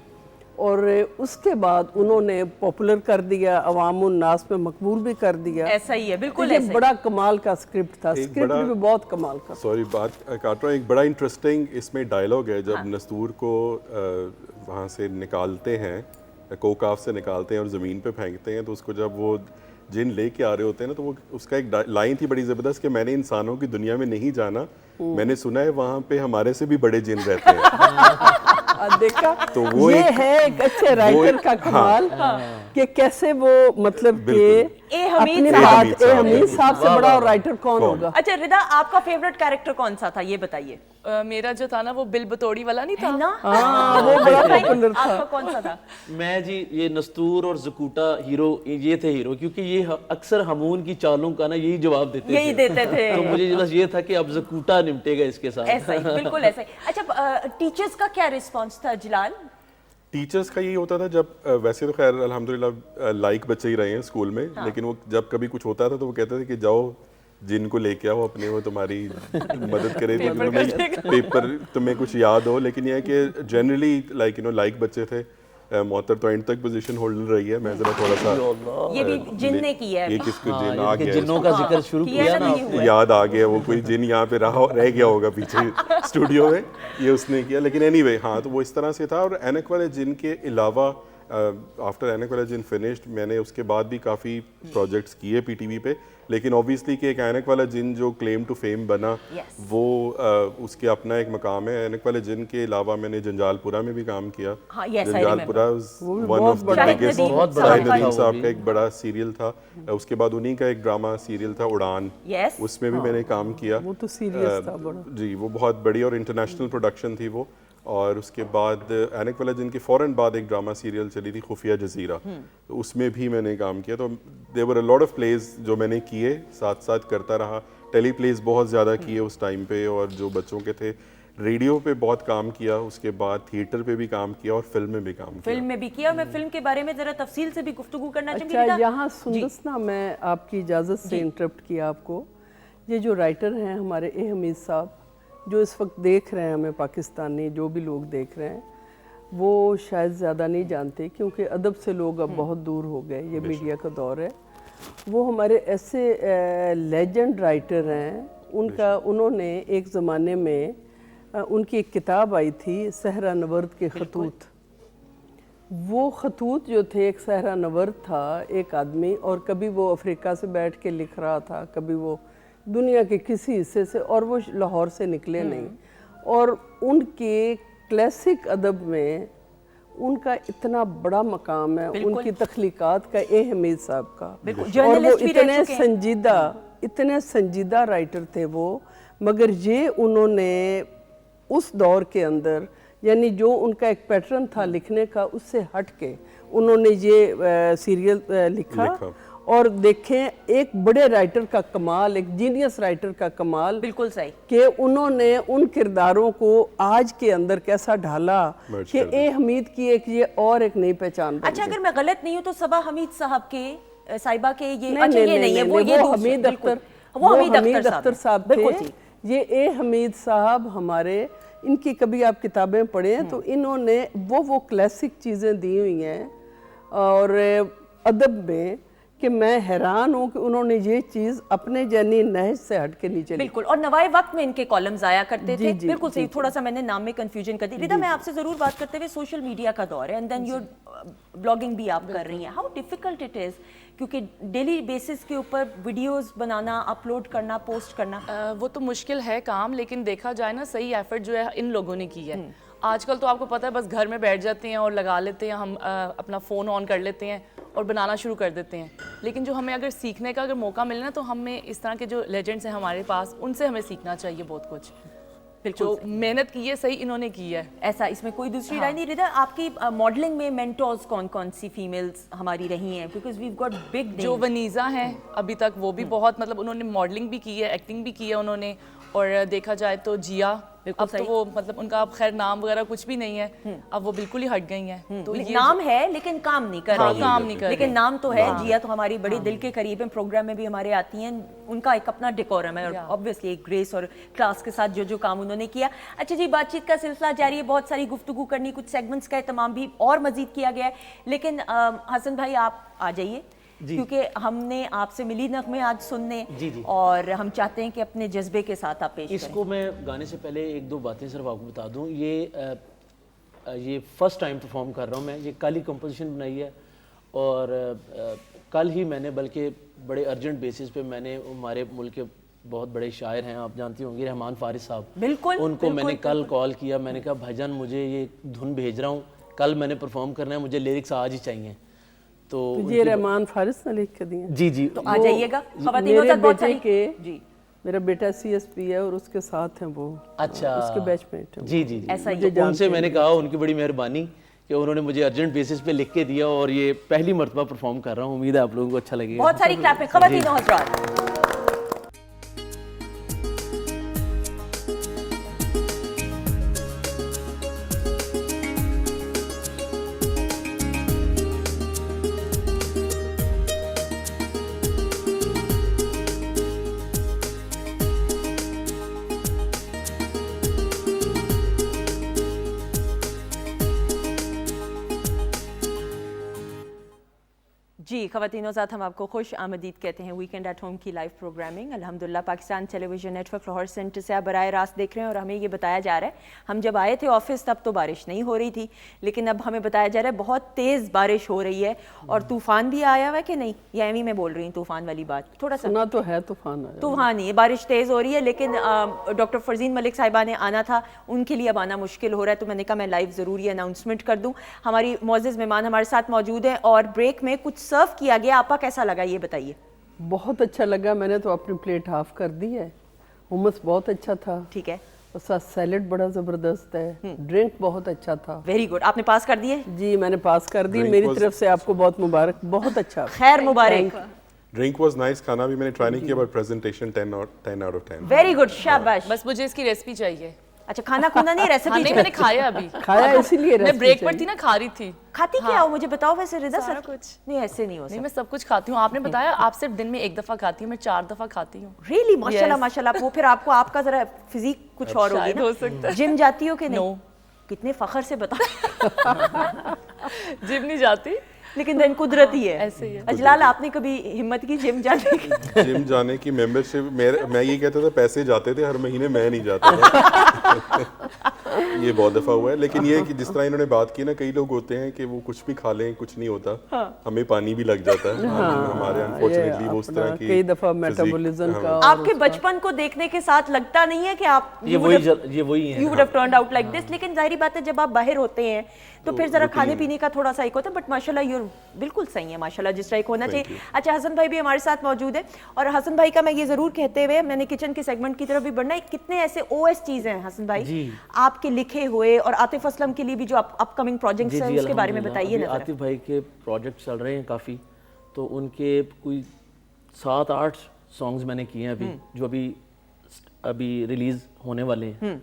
Speaker 2: और उसके बाद उन्होंने पॉपुलर कर दिया, अवाम उन्नास में मकबूल भी कर दिया।
Speaker 1: ऐसा ही है, बिल्कुल।
Speaker 2: ये बड़ा कमाल का स्क्रिप्ट था, स्क्रिप्ट भी बहुत कमाल का।
Speaker 3: सॉरी बात काट रहा हूँ, एक बड़ा इंटरेस्टिंग इसमें डायलॉग है जब नस्तूर को वहाँ से निकालते हैं, कोकाफ से निकालते हैं और ज़मीन पे फेंकते हैं, तो उसको जब वो जिन लेके आ रहे होते हैं ना, तो वो उसका एक लाइन थी बड़ी ज़बरदस्त कि मैंने इंसानों की दुनिया में नहीं जाना, मैंने सुना है वहाँ पे हमारे से भी बड़े जिन रहते हैं।
Speaker 2: देखा,
Speaker 3: तो वो
Speaker 2: ये है एक अच्छे राइटर का कमाल कि कैसे वो मतलब कि
Speaker 1: हमीद
Speaker 2: साहब से बड़ा राइटर कौन होगा।
Speaker 1: अच्छा रिदा, आपका फेवरेट कैरेक्टर कौन सा था ये बताइए?
Speaker 4: मेरा जो था ना वो बिल बतौड़ी वाला नहीं था
Speaker 1: ना?
Speaker 2: वो बड़ा पॉपुलर था।
Speaker 1: आपका कौन सा था?
Speaker 5: मैं जी ये नस्तूर और जकूटा हीरो, ये थे हीरो, क्योंकि ये अक्सर हमून की चालों का ना यही जवाब देते थे। तो मुझे बस ये था कि अब जकूटा निपटेगा इसके साथ।
Speaker 1: ऐसा ही, बिल्कुल ऐसा ही। अच्छा, टीचर्स का क्या रिस्पॉन्स था जलाल?
Speaker 3: टीचर्स का यही होता था, जब वैसे तो खैर अल्हम्दुलिल्लाह लाइक बच्चे ही रहे हैं स्कूल में, लेकिन वो जब कभी कुछ होता था तो वो कहते थे कि जाओ जिनको लेके आओ अपने, वो तुम्हारी मदद करे, पेपर तुम्हें कुछ याद हो। लेकिन यह है कि जनरली लाइक बच्चे थे। मोहतर तो एंड तक पोजीशन होल्डर रही है, मैं जरा थोड़ा सा
Speaker 1: ये भी जिन ने किया है,
Speaker 3: ये किसको जिन आ गया,
Speaker 5: जिन्नों का जिक्र शुरू किया ना,
Speaker 3: याद आ गया, वो कोई जिन यहाँ पे रह गया होगा पीछे स्टूडियो में, ये उसने किया। लेकिन एनीवे हाँ, तो वो इस तरह से था। और ऐनक वाले जिन के अलावा आफ्टर ऐनक वाला जिन फिनिश्ड, मैंने उसके बाद भी काफ़ी प्रोजेक्ट्स किए पीटीवी पे, लेकिन ऑब्वियसली कि एक ऐनक वाला जिन जो क्लेम टू फेम बना, वो उसके अपना एक मकाम है। ऐनक वाले जिन के अलावा मैंने जंजालपुरा में भी काम किया। Janjalpura one of the biggest, Shahid Nadeem साहब का एक बड़ा सीरियल था। उसके बाद उन्हीं का एक ड्रामा सीरियल था उड़ान, उसमें भी मैंने काम किया।
Speaker 2: वो तो सीरियस था बड़ा।
Speaker 3: जी, वो बहुत बड़ी और इंटरनेशनल प्रोडक्शन थी वो। और उसके बाद ऐनक वाला जिन के फ़ौरन बाद एक ड्रामा सीरियल चली थी खुफिया जजीरा, तो उसमें भी मैंने काम किया। तो there were a lot of plays जो मैंने किए, साथ साथ करता रहा। टेली प्लेज बहुत ज़्यादा किए उस टाइम पे, और जो बच्चों के थे। रेडियो पे बहुत काम किया, उसके बाद थिएटर पे भी काम किया और फिल्म में भी काम किया।
Speaker 1: फिल्म में भी किया। मैं फिल्म के बारे में ज़रा तफसील से भी गुफ्तगू करना चाहूँगी।
Speaker 2: अच्छा, यहाँ सुंदस ना, मैं आपकी इजाज़त से इंटरप्ट किया आपको। ये जो राइटर हैं हमारे ए हमीद साहब, जो इस वक्त देख रहे हैं हमें, पाकिस्तानी जो भी लोग देख रहे हैं, वो शायद ज़्यादा नहीं जानते, क्योंकि अदब से लोग अब बहुत दूर हो गए, ये मीडिया का दौर है। वो हमारे ऐसे लेजेंड राइटर हैं। उन्होंने एक ज़माने में उनकी एक किताब आई थी सहरा नवर्द के खतूत। वो खतूत जो थे, एक सहरा नवर्द था एक आदमी, और कभी वो अफ्रीका से बैठ के लिख रहा था, कभी वो दुनिया के किसी हिस्से से, और वो लाहौर से निकले नहीं। और उनके क्लासिक अदब में उनका इतना बड़ा मकाम है, उनकी तख्लीकात का, ए हमीद साहब का। और वो इतने संजीदा राइटर थे वो, मगर ये उन्होंने उस दौर के अंदर, यानी जो उनका एक पैटर्न था लिखने का, उससे हट के उन्होंने ये सीरियल लिखा। और देखें एक बड़े राइटर का कमाल, एक जीनियस राइटर का कमाल,
Speaker 1: बिल्कुल सही,
Speaker 2: कि उन्होंने उन किरदारों को आज के अंदर कैसा ढाला कि ए हमीद की एक ये और एक नई पहचान।
Speaker 1: अच्छा, अगर मैं गलत नहीं हूँ तो सबा हमीद साहब के, साहिबा के ये,
Speaker 2: नहीं,
Speaker 1: अच्छा ये नहीं है, वो ये
Speaker 2: हमीद अख्तर,
Speaker 1: वो हमीद अख्तर
Speaker 2: साहब थे। ये ए हमीद साहब हमारे, इनकी कभी आप किताबें पढ़ें तो इन्होंने वो क्लासिक चीज़ें दी हुई हैं और अदब में, कि मैं हैरान हूँ कि उन्होंने ये चीज़ अपने जनी नहज से हट के नीचे।
Speaker 1: बिल्कुल, और नवाए वक्त में इनके कॉलम्स आया करते थे। बिल्कुल सही, थोड़ा सा मैंने नाम में कंफ्यूजन कर दी। रिदा, मैं आपसे ज़रूर बात करते हुए, सोशल मीडिया का दौर है एंड देन योर ब्लॉगिंग भी आप कर रही हैं, हाउ डिफ़िकल्ट इट इज़, क्योंकि डेली बेसिस के ऊपर वीडियोस बनाना, अपलोड करना, पोस्ट करना,
Speaker 4: वो तो मुश्किल है काम, लेकिन देखा जाए ना, सही एफर्ट जो है इन लोगों ने की है। आजकल तो आपको पता है, बस घर में बैठ जाते हैं और लगा लेते हैं, हम अपना फ़ोन ऑन कर लेते हैं और बनाना शुरू कर देते हैं। लेकिन जो हमें अगर सीखने का अगर मौका मिले ना, तो हमें इस तरह के जो लेजेंड्स हैं हमारे पास, उनसे हमें सीखना चाहिए बहुत कुछ। जो मेहनत की है, सही इन्होंने की है,
Speaker 1: ऐसा इसमें कोई दूसरी राय नहीं। रिदा, आपकी मॉडलिंग में मेंटोर्स कौन कौन सी फीमेल्स हमारी रही हैं? बिकॉज वी गॉट बिग,
Speaker 4: जो वनीज़ा हैं अभी तक, वो भी बहुत, मतलब उन्होंने मॉडलिंग भी की है, एक्टिंग भी की है उन्होंने। और देखा जाए तो जिया, अब तो वो, मतलब उनका अब खैर नाम वगैरह कुछ भी नहीं है, अब वो बिल्कुल ही हट गई हैं।
Speaker 1: तो नाम है लेकिन काम नहीं कर रही,
Speaker 4: काम नहीं कर,
Speaker 1: लेकिन नाम तो है। जिया तो हमारी बड़ी दिल के करीब है, प्रोग्राम में भी हमारे आती हैं, उनका एक अपना डेकोरम है, और ऑब्वियसली एक ग्रेस और क्लास के साथ जो काम उन्होंने किया। अच्छा जी, बातचीत का सिलसिला जारी है, बहुत सारी गुफ्तगू करनी, कुछ सेगमेंट्स का एहतमाम भी और मजीद किया गया है, लेकिन हसन भाई आप आ जाइए, क्योंकि हमने आपसे मिली नगमे आज सुनने, और हम चाहते हैं कि अपने जज्बे के साथ आप पेश
Speaker 5: इसको मैं गाने से पहले एक दो बातें सिर्फ आपको बता दूं। ये फर्स्ट टाइम परफॉर्म कर रहा हूं मैं, ये कल ही कंपोजिशन बनाई है, और कल ही मैंने, बल्कि बड़े अर्जेंट बेसिस पे मैंने, हमारे मुल्क के बहुत बड़े शायर हैं, आप जानती होंगी, रहमान फारिस साहब,
Speaker 1: बिल्कुल,
Speaker 5: उनको मैंने कल कॉल किया, मैंने कहा भाईजान मुझे ये धुन भेज रहा हूँ, कल मैंने परफॉर्म करना है, मुझे लिरिक्स आज ही चाहिए। तो
Speaker 2: ये रहमान फारिस ने लिख के दिए।
Speaker 5: जी जी,
Speaker 1: तो आ जाइएगा।
Speaker 2: मेरा बेटा CSP है और उसके साथ हैं वो,
Speaker 5: अच्छा,
Speaker 2: उसके बैचमेट हैं।
Speaker 5: जी जी, ऐसा ही उनसे मैंने कहा, उनकी बड़ी मेहरबानी कि उन्होंने मुझे अर्जेंट बेसिस पे लिख के दिया, और ये पहली मर्तबा परफॉर्म कर रहा हूँ। उम्मीद है आप लोगों को अच्छा लगेगा।
Speaker 1: बहुत सारी क्लैपिंग, ख़वातीन और हज़रात। जी ख़वातीन साथ, हम आपको खुश आमदीद कहते हैं वीकेंड एट होम की लाइव प्रोग्रामिंग। अल्हम्दुलिल्लाह Pakistan television network Lahore centre से आप बराह रास्त देख रहे हैं, और हमें ये बताया जा रहा है, हम जब आए थे ऑफिस तब तो बारिश नहीं हो रही थी, लेकिन अब हमें बताया जा रहा है बहुत तेज़ बारिश हो रही है, और तूफ़ान भी आया हुआ है कि नहीं? या एवी मैं बोल रही हूँ तूफ़ान वाली बात, थोड़ा सा
Speaker 2: सुना तो है, तूफ़ान
Speaker 1: नहीं है, बारिश तेज़ हो रही है, लेकिन डॉक्टर फरजीन मलिक साहिबा ने आना था, उनके लिए अब आना मुश्किल हो रहा है, तो मैंने कहा मैं लाइव ज़रूर ये अनाउंसमेंट कर दूँ। हमारी मोअज़्ज़ज़ मेहमान हमारे साथ मौजूद हैं, और ब्रेक में कुछ सर्व किया गया, आपका कैसा लगा ये बताइए?
Speaker 2: बहुत अच्छा लगा, मैंने तो अपनी प्लेट हाफ कर दी है। हुमस बहुत अच्छा था,
Speaker 1: ठीक है,
Speaker 2: और साथ सैलेड बड़ा ज़बरदस्त है, ड्रिंक बहुत अच्छा था।
Speaker 1: वेरी गुड, आपने पास कर दिए?
Speaker 2: जी मैंने पास कर दी, मेरी तरफ से आपको बहुत मुबारक, बहुत अच्छा,
Speaker 1: खैर मुबारक।
Speaker 3: ड्रिंक वाज नाइस, खाना भी मैंने ट्राई नहीं किया, but presentation 10 out of 10।
Speaker 1: Very good, शाबाश।
Speaker 4: बस मुझे इसकी रेसिपी चाहिए।
Speaker 1: अच्छा, खाना खुना नहीं, रेसिपी
Speaker 4: नहीं, मैंने खाया अभी,
Speaker 2: खाया इसीलिए
Speaker 4: मैं ब्रेक पर थी ना, खा रही थी।
Speaker 1: खाती क्या हो मुझे बताओ वैसे रिदा?
Speaker 4: सारा कुछ
Speaker 1: नहीं, ऐसे नहीं हो सकता।
Speaker 4: नहीं, मैं सब कुछ खाती हूँ। आपने बताया आप सिर्फ दिन में 1 दफ़ा खाती हूँ, मैं 4 दफ़ा खाती हूँ।
Speaker 1: रियली? माशाल्लाह माशाल्लाह। वो फिर आपको, आपका जरा फिजिक कुछ और होगी ना,
Speaker 4: हो सकता है।
Speaker 1: जिम जाती हो कि नहीं? कितने फखर से बता।
Speaker 4: जिम नहीं जाती,
Speaker 1: लेकिन दिन कुदरती है।
Speaker 4: ऐसे ही है।
Speaker 1: अजलाल, आपने कभी हिम्मत की जिम जाने की?
Speaker 3: जिम जाने की मेंबरशिप मैं ये कहता था पैसे जाते थे हर महीने, मैं नहीं जाता था। ये बहुत दफा हुआ है। लेकिन ये कि जिस तरह इन्होंने बात की ना, कई लोग होते हैं कि वो कुछ भी खा लें कुछ नहीं होता, हमें पानी भी लग जाता है। हमारे अनफॉर्चुनेटली वो उस तरह की
Speaker 2: कई दफा मेटाबॉलिज्म का
Speaker 1: आपके बचपन को देखने के साथ लगता नहीं है कि आप
Speaker 5: ये वही है।
Speaker 1: You would have turned out like this. लेकिन जाहिर बात है जब आप बाहर होते हैं तो फिर जरा खाने पीने का थोड़ा सा एक होता है, बट माशाल्लाह यू बिल्कुल सही है माशाल्लाह, जिस तरह होना चाहिए। अच्छा, हसन भाई भी हमारे साथ मौजूद है, और हसन भाई का मैं ये जरूर कहते हुए मैंने किचन के सेगमेंट की तरफ भी बढ़ना है, कितने ऐसे ओएस चीज हैं हसन भाई आपके लिखे हुए, और आतिफ असलम के लिए भी जो अपकमिंग प्रोजेक्ट्स हैं उसके बारे में बताइए ना।
Speaker 5: आतिफ भाई के प्रोजेक्ट चल रहे हैं काफ़ी, तो उनके कोई 7-8 सॉन्ग्स मैंने किए हैं अभी, जो अभी रिलीज होने वाले हैं।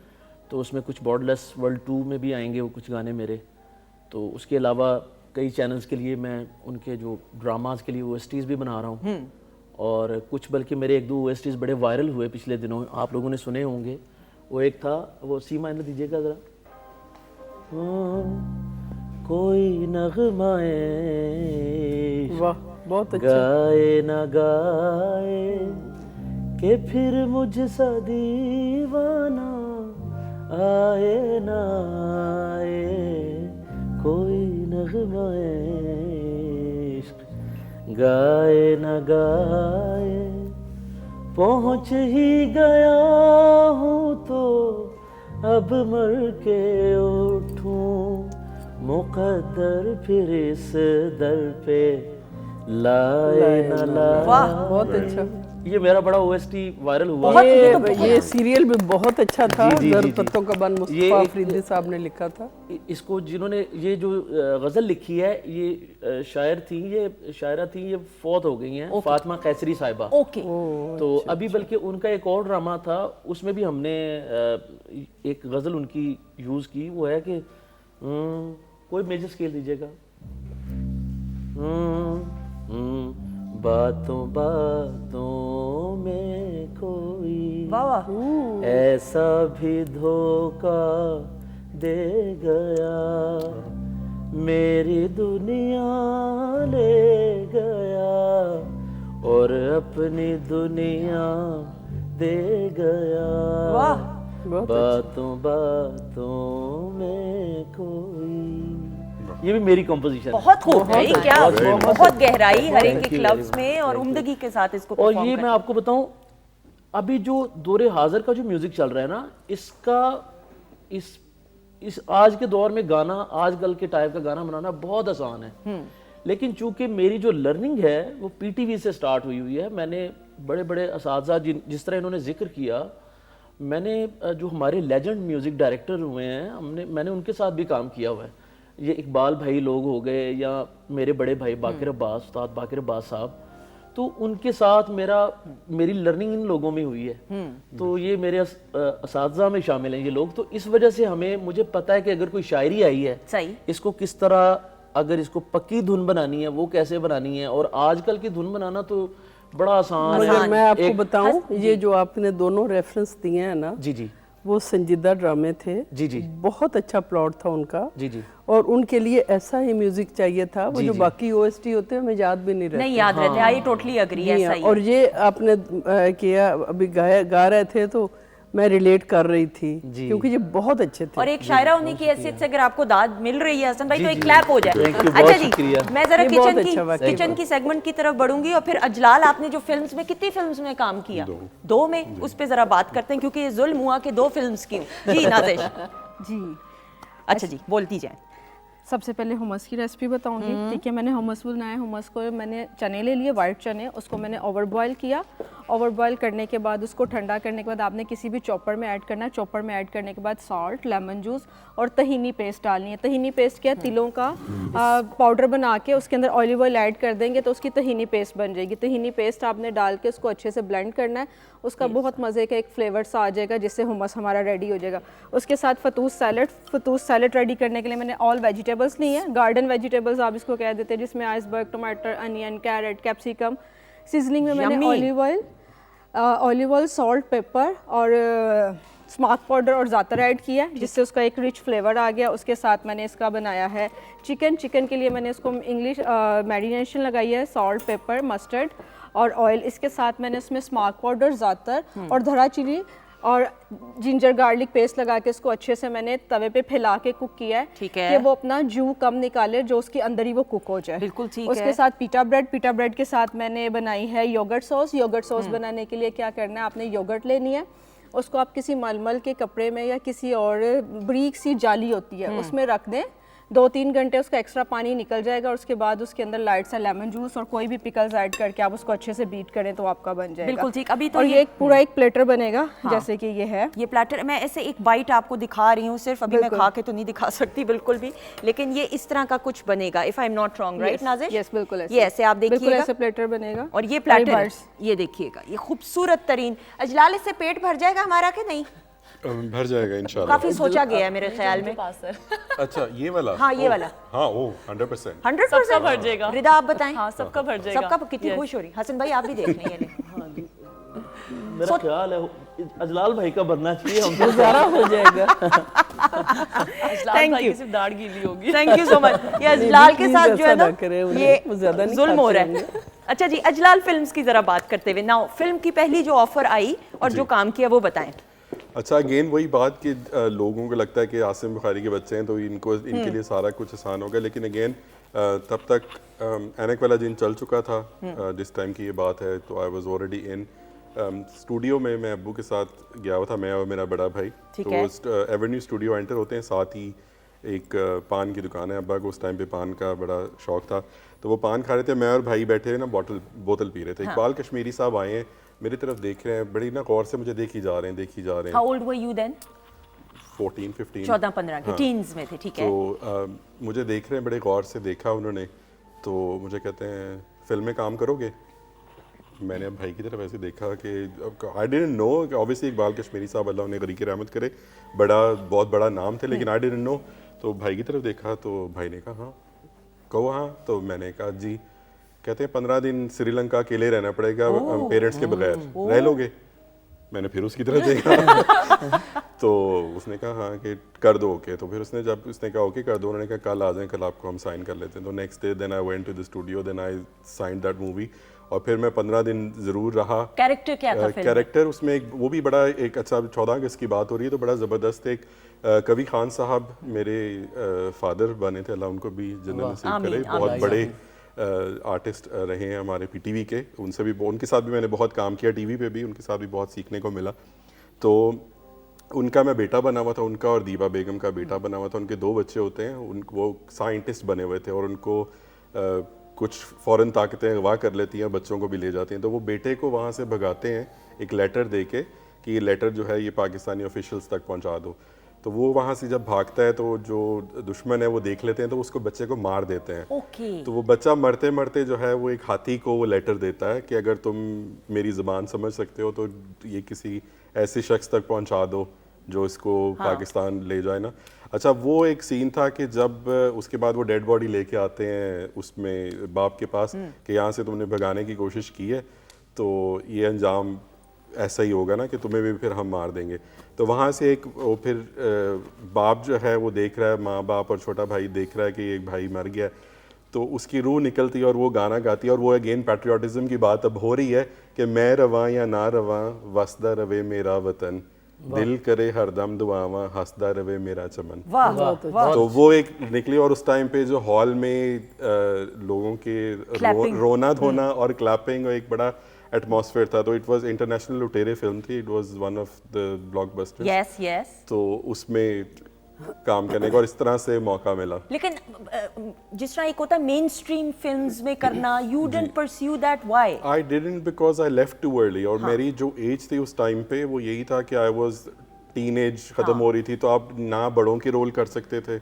Speaker 5: तो उसमें कुछ बॉर्डरलेस वर्ल्ड 2 में भी आएंगे वो कुछ गाने मेरे। तो उसके अलावा कई चैनल्स के लिए मैं उनके जो ड्रामाज के लिए OSTs भी बना रहा हूँ, और कुछ बल्कि मेरे 1-2 OSTs बड़े वायरल हुए पिछले दिनों, आप लोगों ने सुने होंगे। वो एक था, वो सी माइनर दीजिएगा ज़रा। कोई नगमाए
Speaker 2: वाह बहुत अच्छा।
Speaker 5: गाए ना गाए कि फिर मुझसा दीवाना आए ना आए, कोई नगमाए इश्क गाए ना गाए, पहुँच ही गया हूँ तो अब मर के उठूं, मुकद्दर फिर इस दर पे लाए ना लाए।
Speaker 2: वाह बहुत अच्छा।
Speaker 5: ये मेरा बड़ा OST वायरल हुआ।
Speaker 2: ये सीरियल भी बहुत अच्छा था, ज़रूरतों का बन मुस्तफा अफरीदी साहब ने लिखा था।
Speaker 5: इसको जिन्होंने ये जो गज़ल लिखी है, ये शायरा थी, ये फौत हो गई हैं, फातिमा कैसरी साहिबा। तो अभी बल्कि उनका एक और ड्रामा था, उसमें भी हमने एक गज़ल उनकी यूज़ की, वो है कि कोई मेजर स्केल दीजिएगा। बातों बातों में कोई ऐसा भी धोखा दे गया, मेरी दुनिया ले गया और अपनी दुनिया दे गया। बातों बातों में कोई, ये भी मेरी कंपोजिशन है।
Speaker 1: बहुत खूब है, क्या बहुत गहराई हर एक लफ्ज में और उम्दगी के साथ इसको।
Speaker 5: और ये मैं आपको बताऊं, अभी जो दौरे हाजिर का जो म्यूजिक चल रहा है ना, इसका इस आज के दौर में गाना, आजकल के टाइप का गाना बनाना बहुत आसान है। लेकिन चूंकि मेरी जो लर्निंग है वो PTV से स्टार्ट हुई है। मैंने बड़े बड़े असातिज़ा जिस तरह इन्होंने जिक्र किया, मैंने जो हमारे लेजेंड म्यूजिक डायरेक्टर हुए हैं, मैंने उनके साथ भी काम किया हुआ है। ये इकबाल भाई लोग हो गए, या मेरे बड़े भाई बाकिर अब्बास, उस्ताद बाकिर अब्बास साहब, तो उनके साथ मेरी लर्निंग इन लोगों में हुई है। तो ये मेरे असातिज़ा में शामिल हैं ये लोग। तो इस वजह से मुझे पता है कि अगर कोई शायरी आई है, इसको किस तरह, अगर इसको पक्की धुन बनानी है वो कैसे बनानी है। और आजकल की धुन बनाना तो बड़ा आसान है।
Speaker 2: मैं आपको बताऊं, ये जो आपने दोनों रेफरेंस दिए हैं ना,
Speaker 5: जी
Speaker 2: वो संजीदा ड्रामे थे।
Speaker 5: जी
Speaker 2: बहुत अच्छा प्लॉट था उनका।
Speaker 5: जी
Speaker 2: और उनके लिए ऐसा ही म्यूजिक चाहिए था। वो जो बाकी OST होते हैं हमें याद भी नहीं रहते।
Speaker 1: नहीं याद रहते। आई टोटली एग्री, ऐसा ही।
Speaker 2: और ये आपने किया, अभी गा रहे थे तो मैं रिलेट कर रही थी, क्योंकि ये बहुत अच्छे थे।
Speaker 1: और एक शायरा होने की हैसियत से अगर आपको दाद मिल रही है हसन भाई, तो एक क्लैप हो जाए। अच्छा जी, मैं जरा किचन की सेगमेंट की तरफ बढ़ूंगी, और फिर अजलाल, आपने जो फिल्म्स में, कितनी फिल्म्स में काम किया? 2 में, उस पे जरा बात करते हैं, क्योंकि ये जुल्म हुआ कि 2 फिल्म्स की। जी नाज़िश
Speaker 6: जी।
Speaker 1: अच्छा जी, बोलती जाए।
Speaker 6: सबसे पहले हुमस की रेसिपी बताऊंगी। ठीक है, मैंने हुमस बनाया। हुमस को मैंने चने ले लिए, वाइट चने, उसको मैंने ओवर बॉयल किया। ओवर बॉयल करने के बाद उसको ठंडा करने के बाद आपने किसी भी चॉपर में ऐड करना है। चॉपर में ऐड करने के बाद सॉल्ट, लेमन जूस और तहीनी पेस्ट डालनी है। तहीनी पेस्ट क्या, तिलों का पाउडर बना के उसके अंदर ऑलिव ऑयल ऐड कर देंगे तो उसकी तहीनी पेस्ट बन जाएगी। तहीनी पेस्ट आपने डाल के उसको अच्छे से ब्लेंड करना है। उसका बहुत मज़े का एक फ्लेवर सा आ जाएगा, जिससे हुमस हमारा रेडी हो जाएगा। उसके साथ फतूस सैलड रेडी करने के लिए मैंने ऑल वेजिटेबल्स ली हैं, गार्डन वेजिटेबल्स आप इसको कह देते हैं, जिसमें आइसबर्ग, टमाटर, अनियन, कैरेट, कैप्सिकम। सीजनिंग में मैंने ऑलिव ऑयल, सॉल्ट, पेपर और स्मार्क पाउडर और ज़ातर ऐड किया है, जिससे उसका एक रिच फ्लेवर आ गया। उसके साथ मैंने इसका बनाया है चिकन के लिए मैंने इसको इंग्लिश मैरिनेशन लगाई है, सॉल्ट, पेपर, मस्टर्ड और ऑयल। इसके साथ मैंने इसमें स्मार्क पाउडर, ज़ातर और धरा चिली और जिंजर गार्लिक पेस्ट लगा के इसको अच्छे से मैंने तवे पे फैला के कुक किया है,
Speaker 1: ठीक है,
Speaker 6: कि वो अपना जू कम निकाले, जो उसके अंदर ही वो कुक हो जाए।
Speaker 1: बिल्कुल ठीक
Speaker 6: उसके
Speaker 1: है।
Speaker 6: साथ पीटा ब्रेड के साथ मैंने बनाई है योगर्ट सॉस बनाने के लिए क्या करना है, आपने योगर्ट लेनी है, उसको आप किसी मलमल के कपड़े में या किसी और ब्रीक सी जाली होती है उसमें रख दें। 2-3 घंटे उसका एक्स्ट्रा पानी निकल जाएगा और उसके बाद उसके अंदर लाइट सा लेमन जूस और कोई भी पिकल्स ऐड करके आप उसको अच्छे से बीट करें तो आपका बन जाएगा।
Speaker 1: बिल्कुल ठीक। अभी तो
Speaker 6: और ये पूरा एक प्लेटर बनेगा, जैसे कि ये है।
Speaker 1: ये प्लेटर मैं ऐसे एक बाइट आपको दिखा रही हूँ सिर्फ, अभी मैं खा के तो नहीं दिखा सकती बिल्कुल भी, लेकिन ये इस तरह का कुछ बनेगा, if I am not wrong, right Nazish?
Speaker 6: Yes, बिल्कुल ऐसे।
Speaker 1: ये ऐसे आप
Speaker 6: बिल्कुल
Speaker 1: देखिएगा,
Speaker 6: ऐसे प्लेटर बनेगा।
Speaker 1: और ये प्लेटर ये देखिएगा, ये खूबसूरत तरीन। अजलाल, इससे पेट भर जाएगा हमारा कि नहीं?
Speaker 3: भर जाएगा इंशाल्लाह।
Speaker 1: काफी सोचा गया है मेरे ख्याल में।
Speaker 3: अच्छा, ये वाला?
Speaker 1: हाँ, ये वाला।
Speaker 3: हाँ, ओ 100%।
Speaker 1: 100%
Speaker 4: सबका भर जाएगा।
Speaker 1: रिदा, आप बताएं।
Speaker 4: हाँ, सबका भर जाएगा।
Speaker 1: सबका कितनी खुश हो रही। हसन भाई, आप भी देख लें ये।
Speaker 5: मेरा ख्याल है अजलाल भाई का बनना चाहिए, हम
Speaker 2: गुजारा हो जाएगा।
Speaker 4: अजलाल भाई की सिर्फ दाढ़ गीली होगी।
Speaker 1: Thank you so much. ये अजलाल के साथ जो है ना, ये
Speaker 2: ज्यादा
Speaker 1: जुल्म हो रहा है। अच्छा जी, अजलाल फिल्म्स की जरा बात करते हुए, नाउ फिल्म की पहली जो ऑफर आई और जो काम किया वो बताएं।
Speaker 3: अच्छा, अगेन वही बात कि लोगों को लगता है कि आसिम बुखारी के बच्चे हैं तो इनके लिए सारा कुछ आसान होगा, लेकिन अगेन तब तक एनक वाला दिन चल चुका था जिस टाइम की ये बात है, तो I was already in studio में। मैं अब्बू के साथ गया हुआ था, मैं और मेरा बड़ा भाई। तो एवेन्यू स्टूडियो एंटर होते हैं, साथ ही एक पान की दुकान है। अब्बा को उस टाइम पे पान का बड़ा शौक था, तो वो पान खा रहे थे, मैं और भाई बैठे हुए ना बोतल पी रहे थे। इकबाल कश्मीरी साहब आए हैं, मेरी तरफ देख रहे हैं, बड़ी ना गौर से मुझे देखी जा रहे हैं।
Speaker 1: How old were you then?
Speaker 3: 14-15।
Speaker 1: 14-15 के टीन्स में थे, ठीक है।
Speaker 3: तो मुझे देख रहे हैं, बड़े गौर से देखा उन्होंने, तो मुझे कहते हैं फिल्म में काम करोगे? मैंने अब भाई की तरफ ऐसे देखा कि I didn't know, obviously Iqbal Kashmiri साहब, अल्लाह उन्हें गरीक रहमत करे, बहुत बड़ा नाम थे, लेकिन आई डिडंट नो। तो भाई की तरफ देखा तो भाई ने कहा हाँ, कहो हाँ। तो मैंने कहा जी। कहते हैं 15 दिन श्रीलंका अकेले रहना पड़ेगा पेरेंट्स के बगैर, रह लोगे? मैंने फिर उसकी तरफ देखा तो उसने कहा हाँ कि कर दो ओके। तो फिर उसने कहा ओके कर दो, उन्होंने कहा कल आ जाएं, कल आपको हम साइन कर लेते हैं। तो next day then I went to the studio, then I signed that movie, और फिर मैं 15 दिन ज़रूर रहा।
Speaker 1: कैरेक्टर क्या था फिल्म?
Speaker 3: कैरेक्टर उसमें वो भी बड़ा एक अच्छा, 14 अगस्त की बात हो रही है तो बड़ा ज़बरदस्त एक कवि खान साहब मेरे फादर बने थे, अल्लाह उनको भी जन्नत नसीब करे, बहुत बड़े आर्टिस्ट रहे हैं हमारे पीटीवी के। उनके साथ भी मैंने बहुत काम किया, टीवी पे भी उनके साथ भी बहुत सीखने को मिला। तो उनका मैं बेटा बना हुआ था, उनका और दीबा बेगम का बेटा बना हुआ था। उनके 2 बच्चे होते हैं, वो साइंटिस्ट बने हुए थे और उनको कुछ फॉरेन ताकतें अगवा कर लेती हैं, बच्चों को भी ले जाती हैं। तो वो बेटे को वहाँ से भगाते हैं एक लेटर दे के कि ये लेटर जो है ये पाकिस्तानी ऑफिशियल्स तक पहुँचा दो। तो वो वहाँ से जब भागता है तो जो दुश्मन है वो देख लेते हैं, तो उसको बच्चे को मार देते हैं। तो वो बच्चा मरते मरते जो है वो एक हाथी को वो लेटर देता है कि अगर तुम मेरी ज़बान समझ सकते हो तो ये किसी ऐसे शख्स तक पहुँचा दो जो इसको पाकिस्तान ले जाए ना। अच्छा, वो एक सीन था कि जब उसके बाद वो डेड बॉडी लेके आते हैं उसमें बाप के पास कि यहाँ से तुमने भगाने की कोशिश की है तो ये अंजाम ऐसा ही होगा ना कि तुम्हें भी फिर हम मार देंगे। तो वहाँ से एक वो फिर बाप जो है वो देख रहा है, माँ बाप और छोटा भाई देख रहा है कि एक भाई मर गया, तो उसकी रूह निकलती है और वो गाना गाती है। और वो अगेन पैट्रियोटिज्म की बात अब हो रही है कि मैं रवां या ना रवां, वसदा रवे मेरा वतन, दिल करे हरदम दुआवा, हंसदा रवे मेरा चमन। तो वो एक निकली और उस टाइम पे जो हॉल में लोगों के रोना धोना और क्लैपिंग एक बड़ा एटमॉस्फेयर था। तो इट वाज इंटरनेशनल लुटेरे फिल्म थी, it was one of the blockbusters.
Speaker 1: Yes yes.
Speaker 3: तो उसमें काम करने का और इस तरह से मौका मिला।
Speaker 1: लेकिन जिस तरह एक होता है मेन स्ट्रीम फिल्म्स में करना, you didn't pursue that, why?
Speaker 3: I didn't because I left too early. और मेरी जो एज थी उस टाइम पे वो यही था कि आई वाज टीनेज खत्म हो रही थी, तो आप ना बड़ों के रोल कर सकते थे,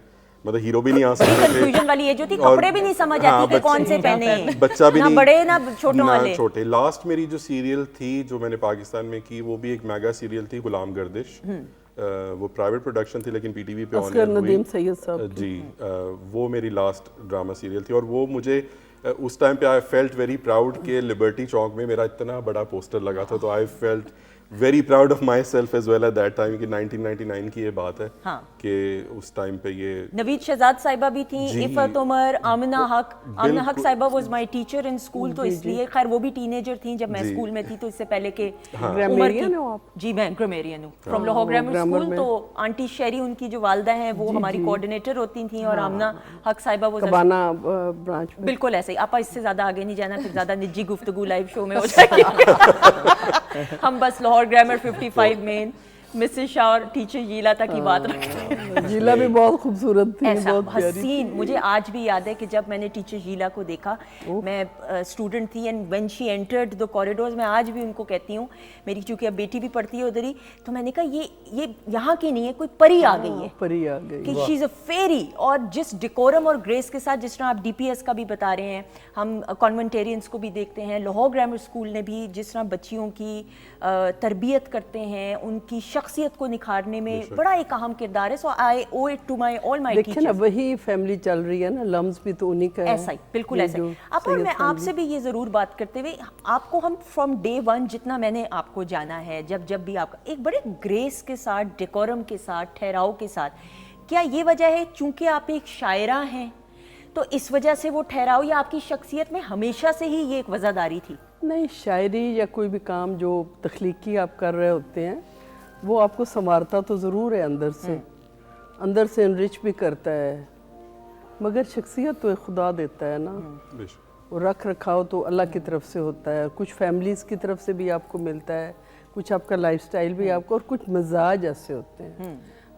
Speaker 3: मतलब हीरो भी नहीं आ सकते थे।
Speaker 1: कंफ्यूजन वाली ये जो थी, कपड़े भी नहीं समझ आती थे कौन से पहने,
Speaker 3: बच्चा भी
Speaker 1: ना
Speaker 3: नहीं,
Speaker 1: बड़े ना छोटों वाले।
Speaker 3: छोटे। लास्ट मेरी जो सीरियल थी जो मैंने पाकिस्तान में की वो भी एक मेगा सीरियल थी, गुलाम गर्दिश। वो प्राइवेट प्रोडक्शन थी लेकिन पीटीवी पे ऑन
Speaker 2: नदीम सैयद साहब
Speaker 3: जी। वो मेरी लास्ट ड्रामा सीरियल थी और वो मुझे उस टाइम पे आई फेल्ट वेरी प्राउड कि लिबर्टी चौक में मेरा इतना बड़ा पोस्टर लगा था, तो I felt very proud of myself as well at that time कि 1999 की ये बात है कि उस टाइम पे ये
Speaker 1: नवीद शहजाद साहिबा भी थी, इफ़त उमर, आमिना हक साहिबा was my teacher in school, तो इसलिए खैर वो भी टीनेजर थी जब मैं स्कूल में थी, तो इससे पहले के उम्र की। जी मैं ग्रामेरियन हूँ फ्रॉम लाहौर ग्रामर स्कूल। तो आंटी शेरी उनकी जो वालदा हैं वो हमारी कोऑर्डिनेटर होती थी, और आमिना हक साहिबा वो
Speaker 2: ब्रांच
Speaker 1: बिल्कुल ऐसे ही। आपा इससे ज्यादा आगे नहीं जाना, फिर ज्यादा निजी गुफ्तगू लाइव शो में हो जाएगी। हम बस लाहौर ग्रामर 55 में मिसेस शाह और टीचर जीला तक की बात रखते हैं।
Speaker 2: जीला भी बहुत खूबसूरत थी,
Speaker 1: ऐसा
Speaker 2: बहुत प्यारी
Speaker 1: हसीन। मुझे आज भी याद है कि जब मैंने टीचर जीला को देखा, मैं स्टूडेंट थी, and when she entered the corridors, मैं आज भी उनको कहती हूँ, मेरी चूंकि अब बेटी भी पढ़ती है उधर ही, तो मैंने कहा ये यहाँ की नहीं है, कोई परी आ गई है,
Speaker 2: परी आ गई
Speaker 1: कि शी इज़ अ फेरी। और जिस डिकोरम और ग्रेस के साथ, जिस तरह आप DPS का भी बता रहे हैं, हम कॉन्वेंटेरियंस को भी देखते हैं, लाहौर ग्रामर स्कूल ने भी जिस तरह बच्चियों की तरबियत करते हैं, उनकी शख्सियत को निखारने में बड़ा एक अहम किरदार है। So I owe it to my all my teachers.
Speaker 2: देखिए ना, वही फैमिली चल रही है ना, लम्स भी तो उन्हीं का है।
Speaker 1: ऐसा ही, बिल्कुल ऐसा ही। अब और मैं आपसे भी ये ज़रूर बात करते हुए, आपको हम फ्रॉम डे वन जितना मैंने आपको जाना है, जब भी आपका एक बड़े ग्रेस के साथ, डेकोरम के साथ, ठहराव के साथ, क्या ये वजह है चूंकि आप एक शायरा हैं तो इस वजह से वो ठहराव, या आपकी शख्सियत में हमेशा से ही ये एक वज़ादारी थी?
Speaker 2: नहीं, शायरी या कोई भी काम जो तख्लीकी आप कर रहे होते हैं वो आपको संवारता तो ज़रूर है अंदर से इनरिच भी करता है, मगर शख्सियत तो खुदा देता है ना, और रख रखाव तो अल्लाह की तरफ से होता है, कुछ फैमिलीज़ की तरफ से भी आपको मिलता है, कुछ आपका लाइफस्टाइल भी आपको, और कुछ मिजाज ऐसे होते हैं।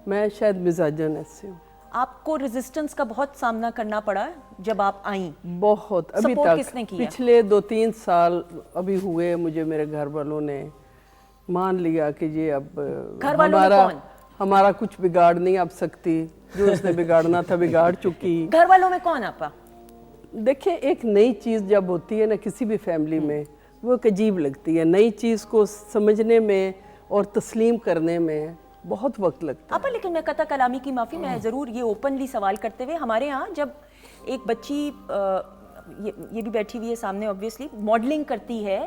Speaker 2: मैं शायद मिजाजन ऐसे हूँ।
Speaker 1: आपको रेजिस्टेंस का बहुत सामना करना पड़ा जब आप आई?
Speaker 2: बहुत, अभी तक पिछले 2-3 साल अभी हुए मुझे, मेरे घर वालों ने मान लिया कि ये अब हमारा कुछ बिगाड़ नहीं अब सकती, जो उसने बिगाड़ना था बिगाड़ चुकी।
Speaker 1: घर वालों में कौन आपा?
Speaker 2: देखिए, एक नई चीज़ जब होती है ना किसी भी फैमिली में, वो एक अजीब लगती है। नई चीज़ को समझने में और तस्लीम करने में बहुत वक्त लगता है।
Speaker 1: आपा, लेकिन मैं कता कलामी की माफ़ी, मैं ज़रूर ये ओपनली सवाल करते हुए, हमारे यहाँ जब एक बच्ची ये भी बैठी हुई है सामने, ऑब्वियसली मॉडलिंग करती है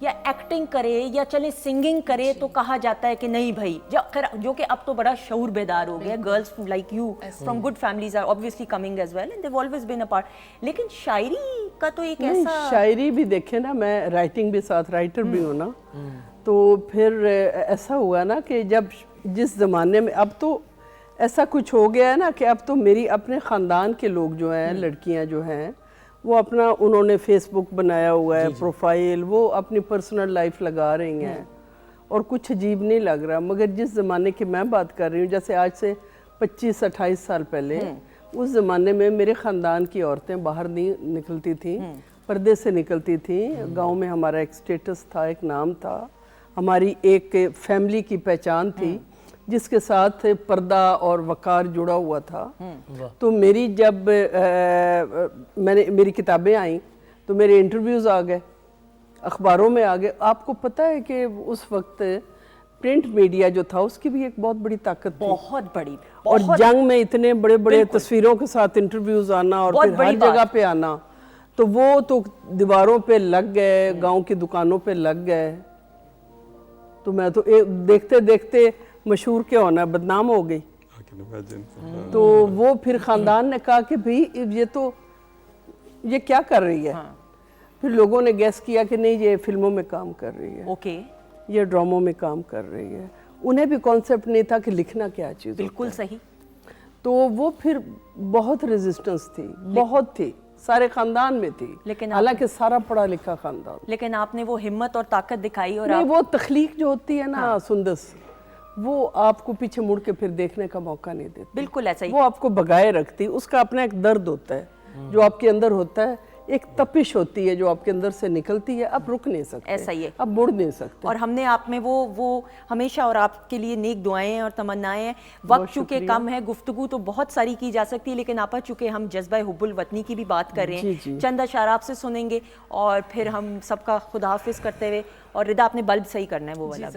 Speaker 1: या एक्टिंग करे या चले सिंगिंग करे, तो कहा जाता है कि नहीं भाई, जो कि अब तो बड़ा शऊर बेदार हो गया, girls like you from good families are obviously coming as well and they have always been a part. लेकिन शायरी का तो एक ऐसा,
Speaker 2: शायरी भी देखे ना, मैं राइटिंग भी साथ राइटर भी हूँ ना, तो फिर ऐसा हुआ ना कि जब जिस ज़माने में, अब तो ऐसा कुछ हो गया है ना कि अब तो मेरी अपने ख़ानदान के लोग जो हैं, लड़कियां जो हैं, वो अपना उन्होंने फेसबुक बनाया हुआ है, प्रोफाइल, वो अपनी पर्सनल लाइफ लगा रही हैं, और कुछ अजीब नहीं लग रहा। मगर जिस ज़माने की मैं बात कर रही हूँ, जैसे आज से 25-28 साल पहले, उस ज़माने में मेरे ख़ानदान की औरतें बाहर नहीं निकलती थीं, पर्दे से निकलती थीं। गाँव में हमारा एक स्टेटस था, एक नाम था, हमारी एक फैमिली की पहचान थी जिसके साथ पर्दा और वकार जुड़ा हुआ था। तो मेरी जब मेरी किताबें आई तो मेरे इंटरव्यूज़ आ गए, अखबारों में आ गए। आपको पता है कि उस वक्त प्रिंट मीडिया जो था उसकी भी एक बहुत बड़ी ताकत थी,
Speaker 1: बहुत बड़ी,
Speaker 2: और जंग में इतने बड़े बड़े तस्वीरों के साथ इंटरव्यूज़ आना और फिर हर जगह पे आना, तो वो तो दीवारों पे लग गए, गाँव की दुकानों पे लग गए। तो मैं तो देखते देखते मशहूर क्या होना, बदनाम हो गई। तो वो फिर ख़ानदान ने कहा कि भाई ये क्या कर रही है। फिर लोगों ने गैस किया कि नहीं, ये फिल्मों में काम कर रही है, ये ड्रामों में काम कर रही है। उन्हें भी कॉन्सेप्ट नहीं था कि लिखना क्या चीज़।
Speaker 1: बिल्कुल सही।
Speaker 2: तो वो फिर बहुत रेजिस्टेंस थी, बहुत थी, सारे खानदान में थी, लेकिन हालांकि सारा पढ़ा लिखा खानदान।
Speaker 1: लेकिन आपने वो हिम्मत और ताकत दिखाई, और
Speaker 2: नहीं, वो तख्लीक जो होती है ना सुंदस, वो आपको पीछे मुड़ के फिर देखने का मौका नहीं देती।
Speaker 1: बिल्कुल ऐसा ही।
Speaker 2: वो आपको भगाए रखती। उसका अपना एक दर्द होता है जो आपके अंदर होता है, एक तपिश होती है जो आपके अंदर से निकलती है, आप रुक नहीं सकते,
Speaker 1: ऐसा ही है,
Speaker 2: आप मुड़ नहीं सकते।
Speaker 1: और हमने आप में वो हमेशा, और आपके लिए नेक दुआएं हैं और तमन्नाएं हैं। वक्त चूँकि कम है, गुफ्तगू तो बहुत सारी की जा सकती है, लेकिन आपा चूँकि हम जज्बा हुब्बुल वतनी की भी बात कर रहे हैं, चंद अशार आपसे सुनेंगे और फिर हम सबका खुदा हाफिज करते हुए। और रिदा, आपने बल्ब सही करना है वो वाला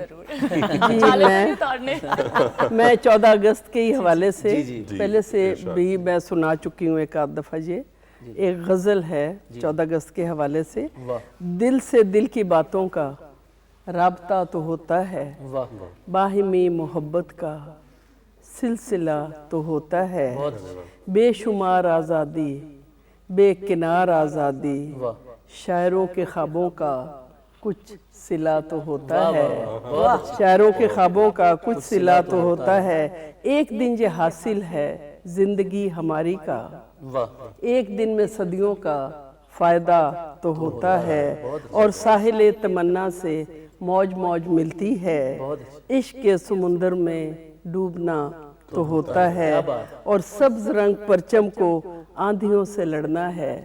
Speaker 2: मैं 14 अगस्त के ही हवाले से पहले से भी मैं सुना चुकी हूँ एक आध दफ़ा ये एक गज़ल है 14 अगस्त के हवाले से।
Speaker 5: वाह
Speaker 2: दिल से दिल की बातों का राब्ता तो होता है,
Speaker 5: वाह वाह,
Speaker 2: बाहिमी मोहब्बत का सिलसिला तो होता है, बेशुमार आज़ादी बेकिनार आज़ादी,
Speaker 5: वाह
Speaker 2: शायरों के ख्वाबों का कुछ सिला तो होता है, शायरों के ख्वाबों का कुछ सिला तो होता है, एक दिन ये हासिल है जिंदगी हमारी का,
Speaker 5: वाह
Speaker 2: एक दिन में सदियों का फ़ायदा तो होता है, और साहिल तमन्ना से मौज मौज मिलती है, इश्क के समुंदर में डूबना तो होता है, और सब्ज रंग परचम को आंधियों से लड़ना है,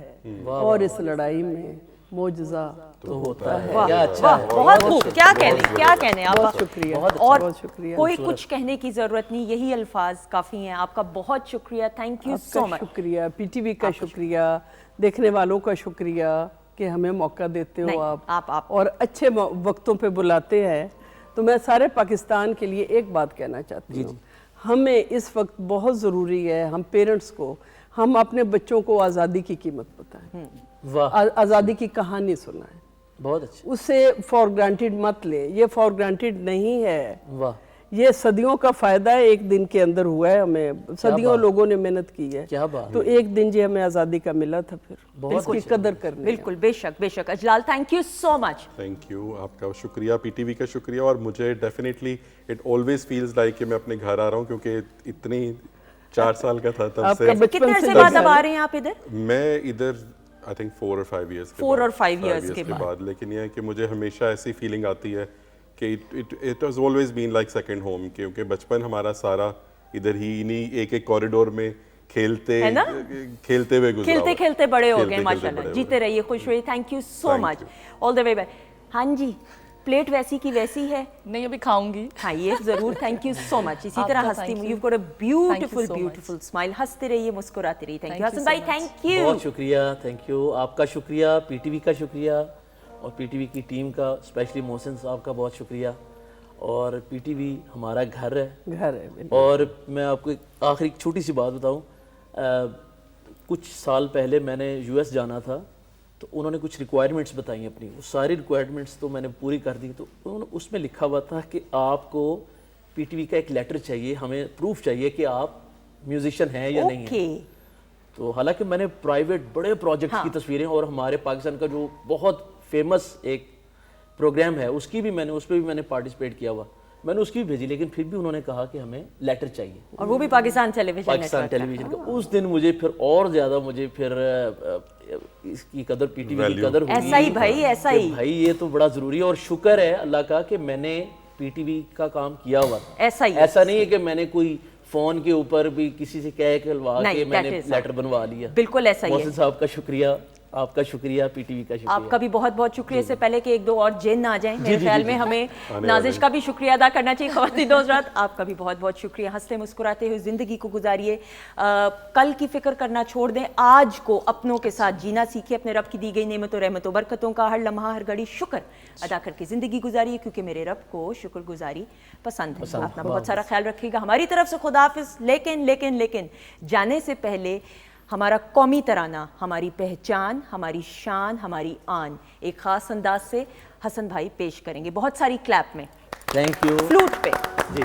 Speaker 2: और इस लड़ाई में मोजज़ा तो होता है।
Speaker 5: क्या अच्छा है,
Speaker 1: बहुत खूब, क्या कहने, क्या कहने आप।
Speaker 2: बहुत शुक्रिया,
Speaker 1: और
Speaker 2: बहुत शुक्रिया।
Speaker 1: कोई कुछ कहने की जरूरत नहीं, यही अल्फाज काफी हैं। आपका बहुत शुक्रिया, थैंक यू सो
Speaker 2: आपका
Speaker 1: मच।
Speaker 2: शुक्रिया, पीटीवी का शुक्रिया, देखने वालों का शुक्रिया कि हमें मौका देते हो
Speaker 1: नहीं,
Speaker 2: आप और अच्छे वक्तों पे बुलाते हैं। तो मैं सारे पाकिस्तान के लिए एक बात कहना चाहती हूँ, हमें इस वक्त बहुत ज़रूरी है, हम पेरेंट्स को, हम अपने बच्चों को आज़ादी की कीमत बताएं,
Speaker 5: वाह
Speaker 2: आज़ादी की कहानी सुनाएं,
Speaker 5: बहुत अच्छा,
Speaker 2: उसे फॉर ग्रांटेड मत ले, ये फॉर ग्रांटेड नहीं है,
Speaker 5: वाह
Speaker 2: ये सदियों का फायदा है, एक दिन के अंदर हुआ है, हमें सदियों लोगों ने मेहनत की है,
Speaker 5: क्या बात,
Speaker 2: तो एक दिन जो हमें आज़ादी का मिला था, फिर इसकी कदर करनी।
Speaker 1: बिल्कुल, बेशक बेशक। Ajlal, thank you so much.
Speaker 3: Thank you, आपका शुक्रिया, पीटीवी का शुक्रिया। और मुझे definitely it always feels like कि मैं अपने घर आ रहा हूँ, क्योंकि इतनी 4 साल का था तब से।
Speaker 1: कितने अरसे बाद अब आ रहे हैं आप इधर?
Speaker 3: मैं इधर आई थिंक 4 और 5 इयर्स
Speaker 1: 4 और 5 इयर्स के बाद।
Speaker 3: लेकिन यह है कि मुझे हमेशा ऐसी फीलिंग आती है कि it has always been like second home, क्योंकि बचपन हमारा सारा इधर ही इन्हीं एक कॉरिडोर में खेलते हुए गुजरा,
Speaker 1: खेलते खेलते बड़े हो गए माशाल्लाह। जीते रहिए, खुश रहिए, thank you so much, all the way back. हाँ जी, प्लेट वैसी की वैसी है,
Speaker 4: नहीं अभी खाऊंगी,
Speaker 1: खाइए जरूर। Thank you so much. इसी तरह हंसती, you got a beautiful beautiful smile, हंसते रहिए, मुस्कुराते रहिए। थैंक यू हसन भाई, थैंक यू,
Speaker 5: बहुत शुक्रिया, थैंक यू, आपका शुक्रिया, पीटीवी का शुक्रिया, और पीटीवी की टीम का, स्पेशली मोहसिन साहब का बहुत शुक्रिया। और पीटीवी हमारा घर है, और मैं आपको एक आखिरी छोटी सी बात बताऊं, कुछ साल पहले मैंने यूएस जाना था, तो उन्होंने कुछ रिक्वायरमेंट्स बताई अपनी, वो सारी रिक्वायरमेंट्स तो मैंने पूरी कर दी। तो उन्होंने उसमें लिखा हुआ था कि आपको पीटीवी का एक लेटर चाहिए, हमें प्रूफ चाहिए कि आप म्यूजिशियन हैं या नहीं हैं। तो हालांकि मैंने प्राइवेट बड़े प्रोजेक्ट्स की तस्वीरें, और हमारे पाकिस्तान का जो बहुत फेमस एक प्रोग्राम है उसकी भी मैंने, उस पर भी मैंने पार्टिसिपेट किया हुआ, मैंने उसकी भी भेजी, लेकिन फिर भी उन्होंने कहा कि हमें लेटर चाहिए,
Speaker 1: और वो भी पाकिस्तान टेलीविजन
Speaker 5: का। उस दिन मुझे फिर और ज्यादा इसकी कदर, पीटीवी की कदर होगी।
Speaker 1: ऐसा ही भाई, ऐसा ही
Speaker 5: भाई, ये तो बड़ा जरूरी है, और शुक्र है अल्लाह का कि मैंने पीटीवी का काम किया हुआ था।
Speaker 1: ऐसा ही,
Speaker 5: ऐसा नहीं है कि मैंने कोई फोन के ऊपर भी किसी से कह के मैंने लेटर बनवा लिया।
Speaker 1: बिल्कुल ऐसा ही है।
Speaker 5: मोहसिन साहब का शुक्रिया, आपका शुक्रिया, पीटीवी का शुक्रिया,
Speaker 1: आपका भी बहुत बहुत शुक्रिया। इससे पहले कि 1-2 और जिन आ जाएं, मेरे ख्याल में हमें नाजिश का भी शुक्रिया अदा करना चाहिए। ख़वातीन हज़रात, आपका भी बहुत बहुत शुक्रिया। हंसते मुस्कुराते हुए ज़िंदगी को गुजारिए, कल की फिक्र करना छोड़ दें, आज को अपनों के साथ जीना सीखिए, अपने रब की दी गई नेमतों रहमतों बरकतों का हर लम्हा हर घड़ी शुक्र अदा करके ज़िंदगी गुजारिए, क्योंकि मेरे रब को शुक्रगुजारी पसंद है। अपना बहुत सारा ख्याल रखिएगा। हमारी तरफ से खुदाफिज। लेकिन जाने से पहले हमारा कौमी तराना, हमारी पहचान, हमारी शान, हमारी आन एक ख़ास अंदाज से हसन भाई पेश करेंगे, बहुत सारी क्लैप में,
Speaker 5: थैंक यू,
Speaker 1: फ्लूट पे।
Speaker 5: जी।